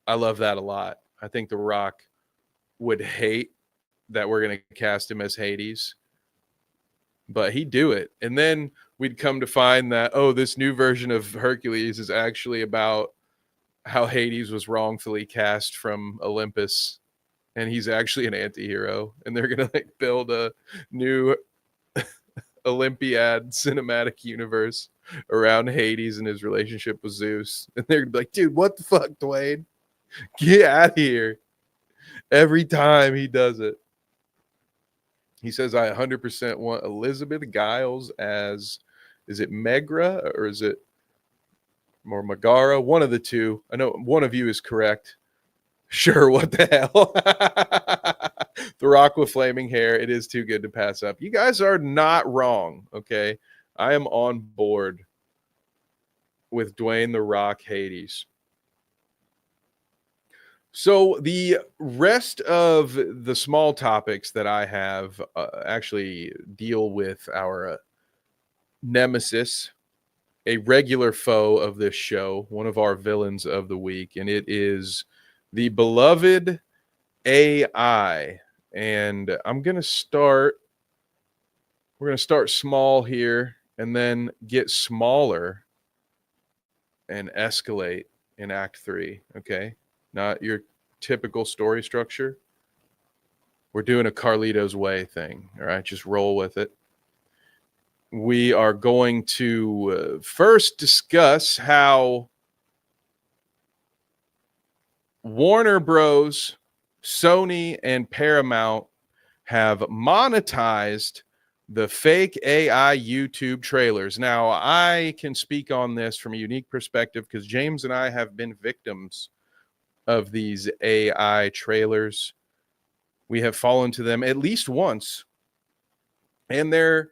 I love that a lot. I think The Rock would hate that we're going to cast him as Hades, but he'd do it. And then we'd come to find that, oh, this new version of Hercules is actually about how Hades was wrongfully cast from Olympus, and he's actually an anti-hero, and they're going to like build a new Olympiad cinematic universe around Hades and his relationship with Zeus. And they're going to be like, dude, what the fuck, Dwayne? Get out of here. Every time he does it. He says, I 100% want Elizabeth Giles as, is it Megra or is it more Megara? One of the two. I know one of you is correct. Sure, what the hell? The Rock with flaming hair. It is too good to pass up. You guys are not wrong, okay? I am on board with Dwayne The Rock Hades. So the rest of the small topics that I have actually deal with our nemesis, a regular foe of this show, one of our villains of the week, and it is the beloved AI. And we're going to start small here and then get smaller. and escalate in Act 3, okay? Not your typical story structure. We're doing a Carlito's Way thing, all right? Just roll with it. We are going to first discuss how Warner Bros., Sony, and Paramount have monetized the fake AI YouTube trailers. Now, I can speak on this from a unique perspective because James and I have been victims of these AI trailers. We have fallen to them at least once. And there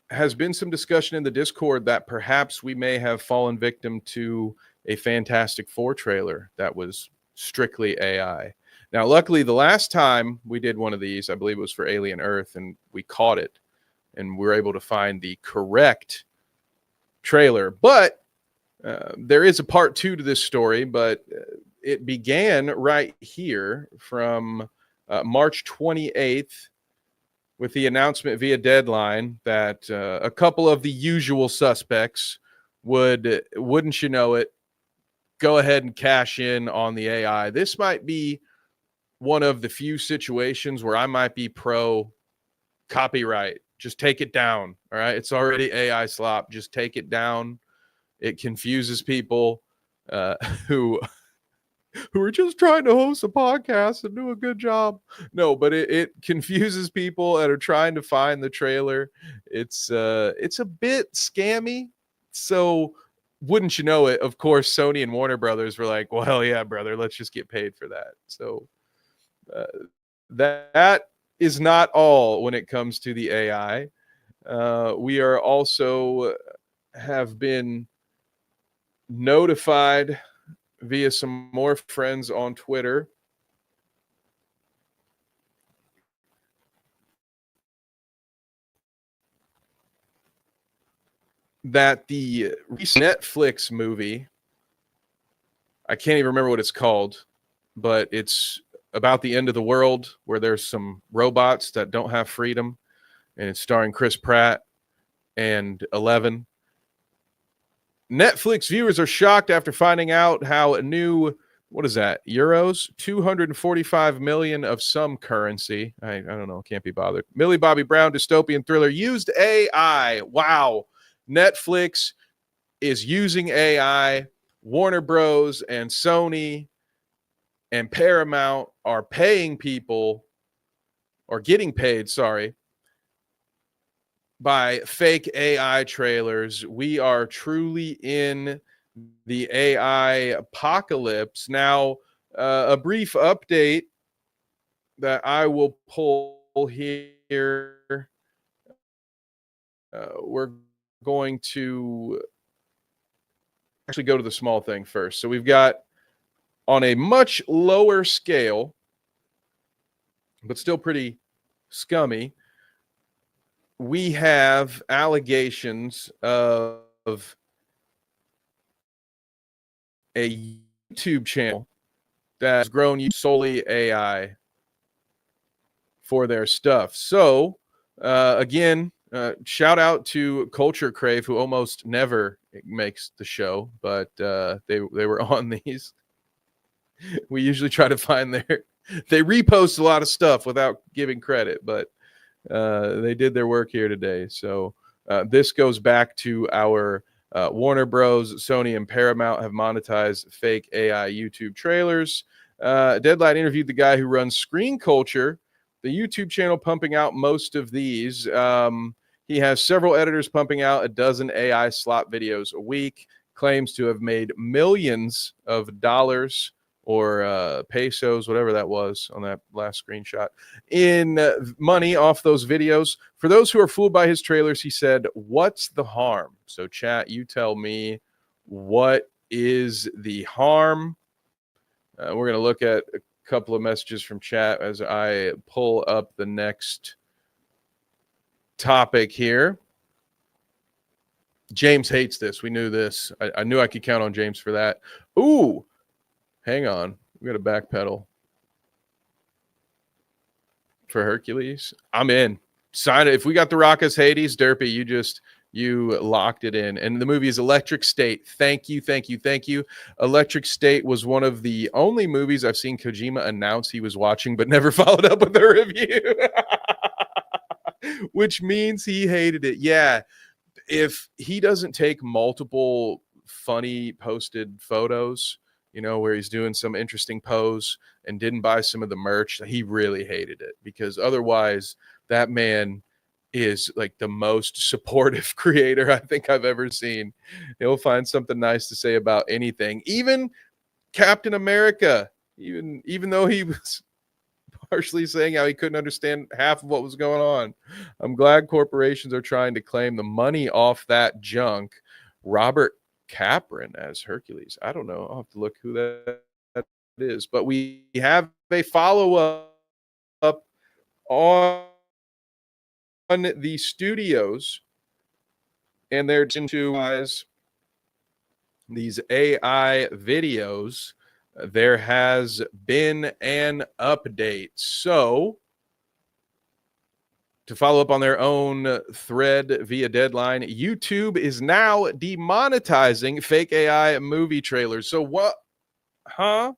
has been some discussion in the Discord that perhaps we may have fallen victim to a Fantastic Four trailer that was strictly AI. Now, luckily, the last time we did one of these, I believe it was for Alien Earth, and we caught it, and we were able to find the correct trailer. But there is a part 2 to this story, but it began right here from March 28th with the announcement via Deadline that a couple of the usual suspects would, wouldn't you know it, go ahead and cash in on the AI. This might be one of the few situations where I might be pro copyright. Just take it down. All right. It's already AI slop. Just take it down. It confuses people who are just trying to host a podcast and do a good job. No, but it confuses people that are trying to find the trailer. It's a bit scammy. So wouldn't you know it, of course, Sony and Warner Brothers were like, well, hell yeah, brother, let's just get paid for that. So that is not all when it comes to the AI. We are also have been notified via some more friends on Twitter that the Netflix movie, I can't even remember what it's called, but it's about the end of the world where there's some robots that don't have freedom, and it's starring Chris Pratt and Eleven. Netflix viewers are shocked after finding out how a new, what is that, euros? 245 million of some currency. I don't know, can't be bothered. Millie Bobby Brown dystopian thriller used AI. Wow. Netflix is using AI. Warner Bros. And Sony and Paramount are paying people, or getting paid, sorry, by fake AI trailers. We are truly in the AI apocalypse. Now, a brief update that I will pull here. We're going to actually go to the small thing first. So we've got, on a much lower scale, but still pretty scummy, we have allegations of a YouTube channel that has grown solely AI for their stuff. So, again, shout out to Culture Crave, who almost never makes the show, but they were on these. We usually try to find they repost a lot of stuff without giving credit, but they did their work here today. So this goes back to our Warner Bros., Sony, and Paramount have monetized fake AI YouTube trailers. Deadline interviewed the guy who runs Screen Culture, the YouTube channel pumping out most of these. He has several editors pumping out a dozen AI slop videos a week, claims to have made millions of dollars or pesos, whatever that was on that last screenshot, in money off those videos. For those who are fooled by his trailers, he said, what's the harm? So chat, you tell me, what is the harm? We're going to look at a couple of messages from chat as I pull up the next topic here. James hates this. We knew this. I knew I could count on James for that. Ooh, hang on. We got to backpedal for Hercules. I'm in. Sign it. If we got the Rock as Hades, Derpy, You locked it in. And the movie is Electric State. Thank you, thank you, thank you. Electric State was one of the only movies I've seen Kojima announce he was watching, but never followed up with a review, which means he hated it. Yeah. If he doesn't take multiple funny posted photos, where he's doing some interesting pose and didn't buy some of the merch, he really hated it, because otherwise that man is like the most supportive creator I think I've ever seen. He'll find something nice to say about anything, even Captain America, even though he was partially saying how he couldn't understand half of what was going on. I'm glad corporations are trying to claim the money off that junk. Robert Capron as Hercules. I don't know. I'll have to look who that is. But we have a follow-up on the studios, and they're into these AI videos. There has been an update. So, to follow up on their own thread via Deadline, YouTube is now demonetizing fake AI movie trailers. So what? Huh?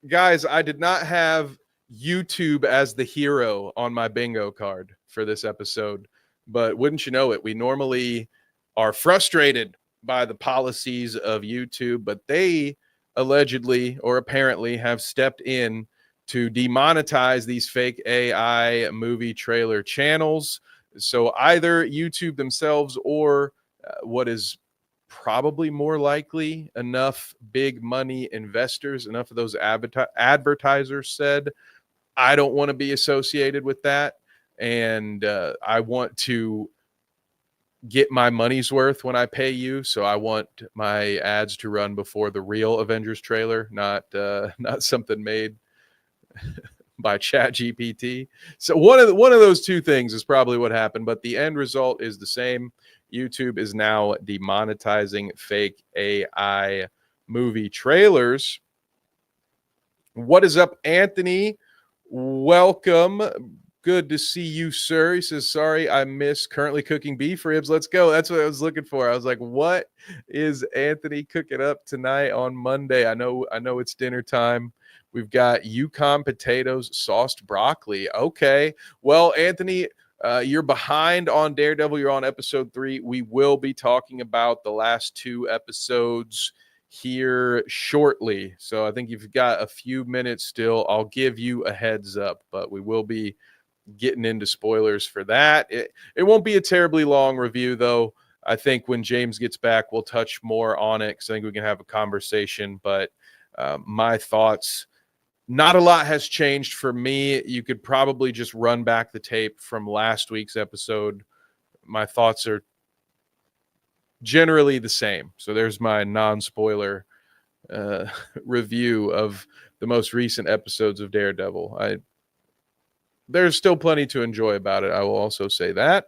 Guys, I did not have YouTube as the hero on my bingo card for this episode, but wouldn't you know it, we normally are frustrated by the policies of YouTube, but they allegedly or apparently have stepped in to demonetize these fake AI movie trailer channels. So either YouTube themselves or what is probably more likely enough big money investors, enough of those advertisers said, I don't want to be associated with that. And I want to get my money's worth when I pay you. So I want my ads to run before the real Avengers trailer, not something made by ChatGPT. So one of those two things is probably what happened, but the end result is the same. YouTube is now demonetizing fake AI movie trailers. What is up, Anthony? Welcome. Good to see you, sir. He says, sorry, I miss currently cooking beef ribs. Let's go. That's what I was looking for. I was like, what is Anthony cooking up tonight on Monday? I know it's dinner time. We've got Yukon potatoes, sauced broccoli. Okay. Well, Anthony, you're behind on Daredevil. You're on episode 3. We will be talking about the last 2 episodes here shortly. So I think you've got a few minutes still. I'll give you a heads up, but we will be getting into spoilers for that. It won't be a terribly long review, though. I think when James gets back, we'll touch more on it, because I think we can have a conversation. But my thoughts, not a lot has changed for me. You could probably just run back the tape from last week's episode. My thoughts are generally the same. So there's my non-spoiler review of the most recent episodes of Daredevil. There's still plenty to enjoy about it. I will also say that.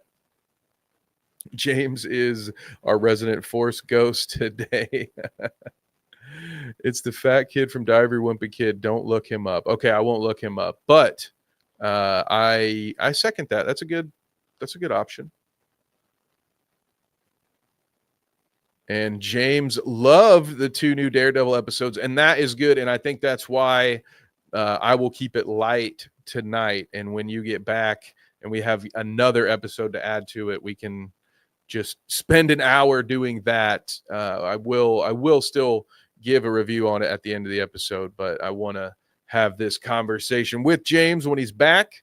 James is our resident Force ghost today. It's the fat kid from Diary Wimpy Kid. Don't look him up. Okay, I won't look him up. But I second that. That's a good option. And James loved the 2 new Daredevil episodes, and that is good. And I think that's why I will keep it light tonight. And when you get back and we have another episode to add to it, we can just spend an hour doing that. I will still give a review on it at the end of the episode, but I want to have this conversation with James when he's back.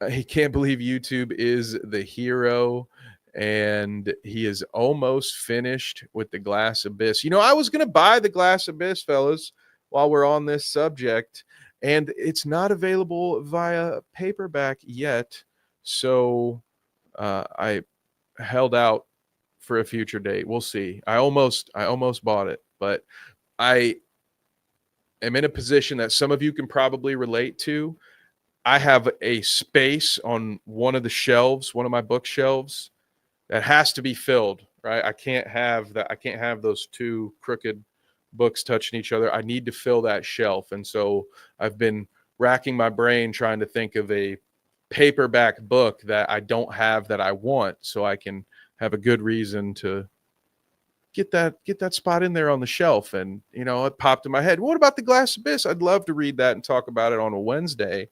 He can't believe YouTube is the hero, and he is almost finished with the Glass Abyss. I was going to buy the Glass Abyss, fellas, while we're on this subject, and it's not available via paperback yet. So I held out for a future date. We'll see. I almost bought it, but I am in a position that some of you can probably relate to. I have a space on one of the shelves, one of my bookshelves, that has to be filled, right? I can't have that. I can't have those 2 crooked books touching each other. I need to fill that shelf. And so I've been racking my brain trying to think of a paperback book that I don't have that I want, so I can have a good reason to get that spot in there on the shelf. And it popped in my head, what about The Glass Abyss? I'd love to read that and talk about it on a Wednesday.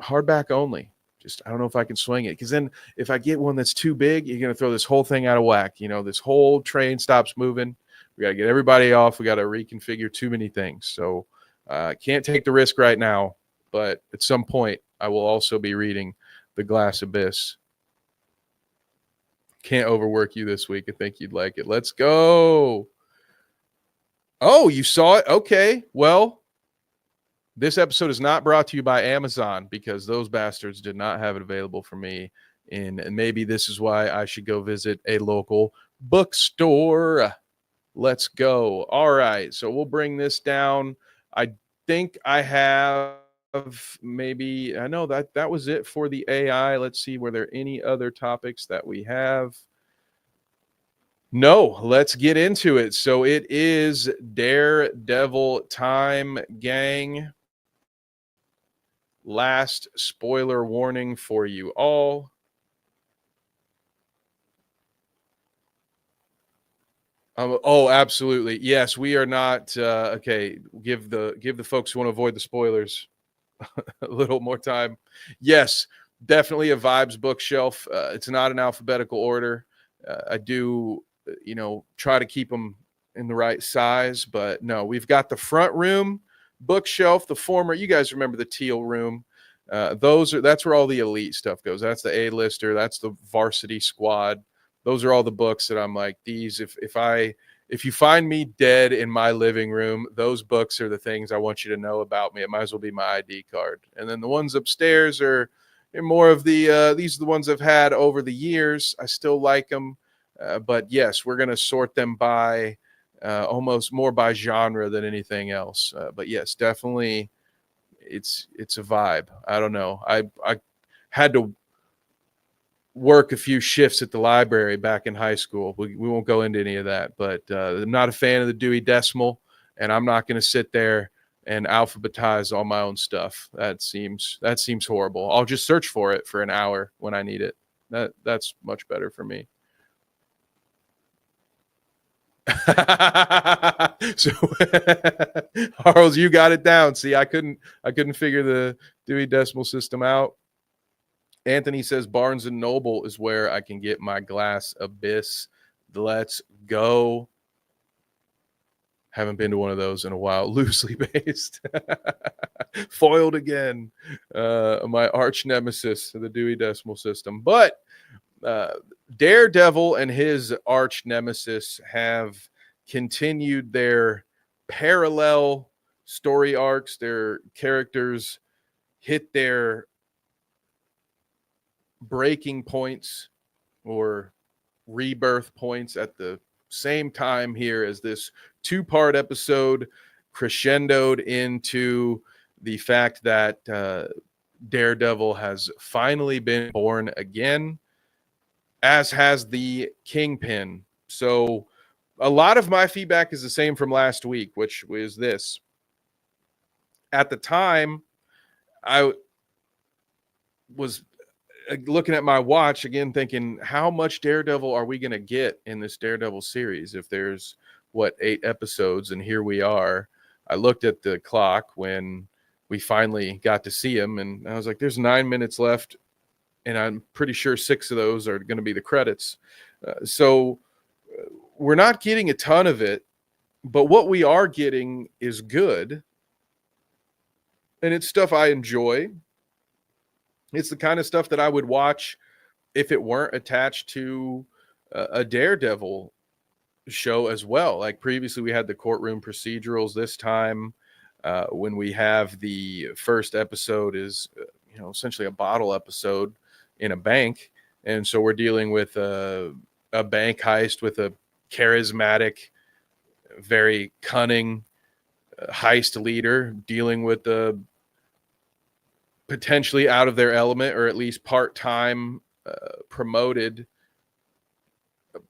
Hardback only. Just I don't know if I can swing it, because then if I get one that's too big, you're gonna throw this whole thing out of whack. This whole train stops moving. We gotta get everybody off. We gotta reconfigure too many things. So can't take the risk right now, but at some point I will also be reading The Glass Abyss. Can't overwork you this week. I think you'd like it. Let's go. Oh, you saw it? Okay. Well, this episode is not brought to you by Amazon, because those bastards did not have it available for me. And maybe this is why I should go visit a local bookstore. Let's go. All right. So we'll bring this down. I think I have maybe, I know that was it for the AI. Let's see, were there any other topics that we have? No, let's get into it. So it is Daredevil time, gang. Last spoiler warning for you all. Oh, absolutely. Yes, we are not okay. Give the folks who want to avoid the spoilers a little more time. Yes, definitely a vibes bookshelf. It's not an alphabetical order. I do, try to keep them in the right size, but no, we've got the front room bookshelf, the former, you guys remember the teal room. That's where all the elite stuff goes. That's the A-lister. That's the varsity squad. Those are all the books that I'm like, these, if you find me dead in my living room, those books are the things I want you to know about me. It might as well be my ID card. And then the ones upstairs are more of the, these are the ones I've had over the years. I still like them. But yes, we're going to sort them by almost more by genre than anything else. But yes, definitely it's a vibe. I don't know. I had to work a few shifts at the library back in high school. We won't go into any of that, but I'm not a fan of the Dewey Decimal, and I'm not going to sit there and alphabetize all my own stuff. That seems horrible. I'll just search for it for an hour when I need it. That's much better for me. So Harles, you got it down. See, I couldn't figure the Dewey Decimal System out. Anthony says Barnes and Noble is where I can get my Glass Abyss. Let's go. Haven't been to one of those in a while. Loosely based. Foiled again. My arch nemesis, the Dewey Decimal System. But Daredevil and his arch nemesis have continued their parallel story arcs. Their characters hit their breaking points or rebirth points at the same time here, as this two-part episode crescendoed into the fact that Daredevil has finally been born again, as has the Kingpin. So a lot of my feedback is the same from last week, which was this. At the time, I was looking at my watch again, thinking, how much Daredevil are we going to get in this Daredevil series? If there's 8 episodes, and here we are. I looked at the clock when we finally got to see him, and I was like, there's 9 minutes left, and I'm pretty sure 6 of those are going to be the credits. So we're not getting a ton of it, but what we are getting is good, and it's stuff I enjoy. It's the kind of stuff that I would watch if it weren't attached to a Daredevil show as well. Like previously we had the courtroom procedurals. This time when we have the first episode is essentially a bottle episode in a bank, and so we're dealing with a bank heist with a charismatic, very cunning heist leader dealing with the potentially out of their element, or at least part-time promoted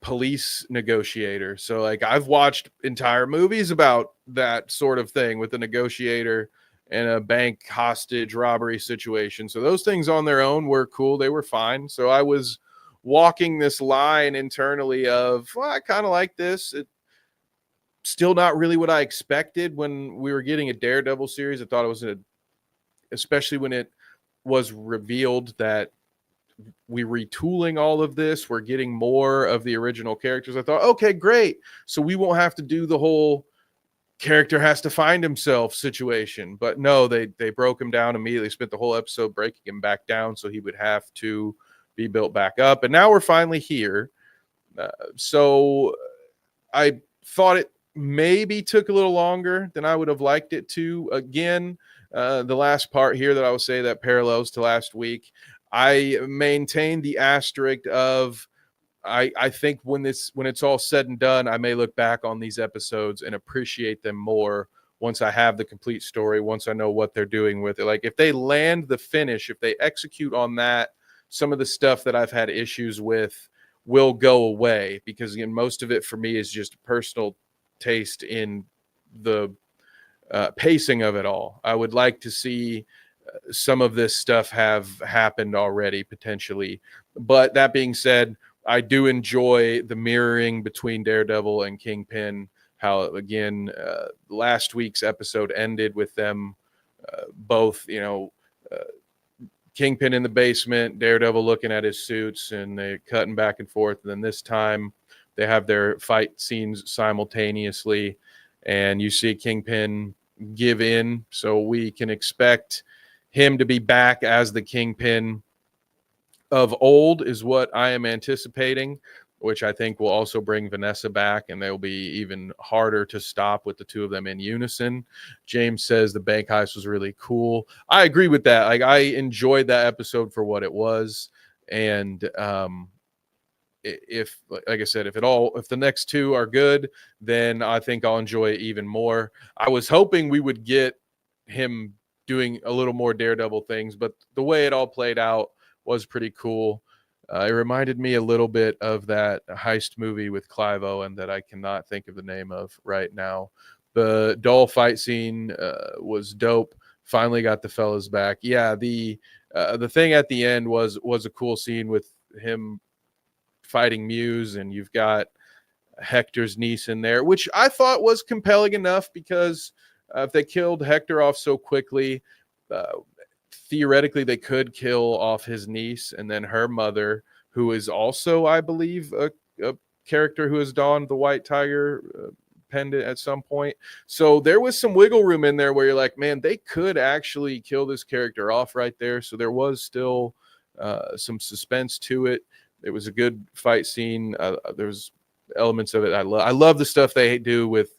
police negotiator. So like I've watched entire movies about that sort of thing with the negotiator in a bank hostage robbery situation. So those things on their own were cool. They were fine. So I was walking this line internally of, well, I kind of like this. It's still not really what I expected when we were getting a Daredevil series. I thought it was especially when it was revealed that we retooling all of this, we're getting more of the original characters. I thought, okay, great. So we won't have to do the whole character has to find himself situation. But no, they broke him down immediately, spent the whole episode breaking him back down so he would have to be built back up. And now we're finally here. So I thought it maybe took a little longer than I would have liked it to. Again, the last part here that I will say that parallels to last week, I maintain the asterisk of I think when it's all said and done, I may look back on these episodes and appreciate them more once I have the complete story, once I know what they're doing with it. Like if they land the finish, if they execute on that, some of the stuff that I've had issues with will go away, because again, most of it for me is just personal taste in the pacing of it all. I would like to see some of this stuff have happened already potentially. But that being said, I do enjoy the mirroring between Daredevil and Kingpin. How, again, last week's episode ended with them both, Kingpin in the basement, Daredevil looking at his suits, and they're cutting back and forth. And then this time they have their fight scenes simultaneously, and you see Kingpin give in. So we can expect him to be back as the Kingpin of old is what I am anticipating, which I think will also bring Vanessa back, and they'll be even harder to stop with the two of them in unison. James says the bank heist was really cool. I agree with that. Like, I enjoyed that episode for what it was. And if, like I said, if the next two are good, then I think I'll enjoy it even more. I was hoping we would get him doing a little more Daredevil things, but the way it all played out was pretty cool. It reminded me a little bit of that heist movie with Clive Owen that I cannot think of the name of right now. The doll fight scene was dope. Finally got the fellas back. Yeah, the thing at the end was a cool scene with him fighting Muse, and you've got Hector's niece in there, which I thought was compelling enough, because if they killed Hector off so quickly, theoretically they could kill off his niece and then her mother, who is also, I believe, a character who has donned the white tiger pendant at some point. So there was some wiggle room in there where you're like, man, they could actually kill this character off right there. So there was still some suspense to it. It was a good fight scene. There was elements of it I love the stuff they do with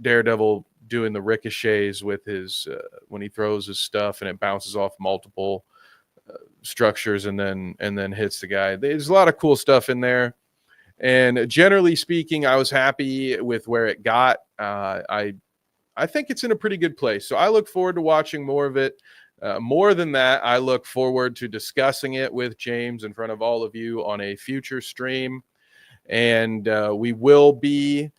Daredevil doing the ricochets with his when he throws his stuff and it bounces off multiple structures and then hits the guy. There's a lot of cool stuff in there, and generally speaking, I was happy with where it got. I think it's in a pretty good place, so I look forward to watching more of it. More than that, I look forward to discussing it with James in front of all of you on a future stream, and we will be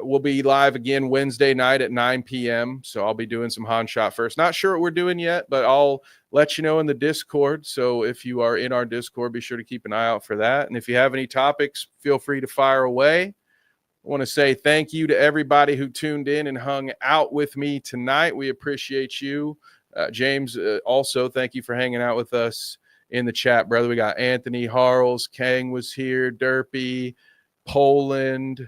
we'll be live again Wednesday night at 9 p.m. So I'll be doing some Han Shot first. Not sure what we're doing yet, but I'll let you know in the Discord. So if you are in our Discord, be sure to keep an eye out for that. And if you have any topics, feel free to fire away. I want to say thank you to everybody who tuned in and hung out with me tonight. We appreciate you. James, also, thank you for hanging out with us in the chat, brother. We got Anthony Harles, Kang was here, Derpy, Poland,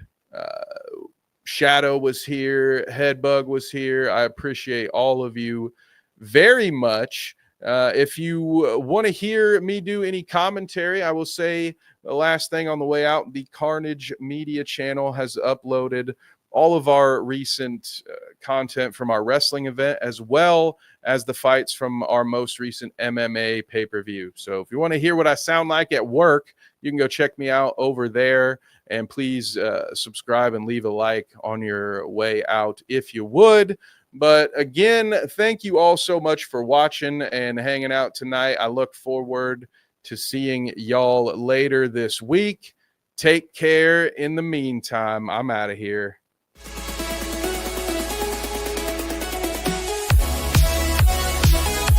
Shadow was here, Headbug was here. I appreciate all of you very much. If you want to hear me do any commentary, I will say the last thing on the way out, the Carnage Media channel has uploaded all of our recent content from our wrestling event, as well as the fights from our most recent MMA pay-per-view. So if you want to hear what I sound like at work, you can go check me out over there. And please subscribe and leave a like on your way out if you would. But again, thank you all so much for watching and hanging out tonight. I look forward to seeing y'all later this week. Take care. In the meantime, I'm out of here.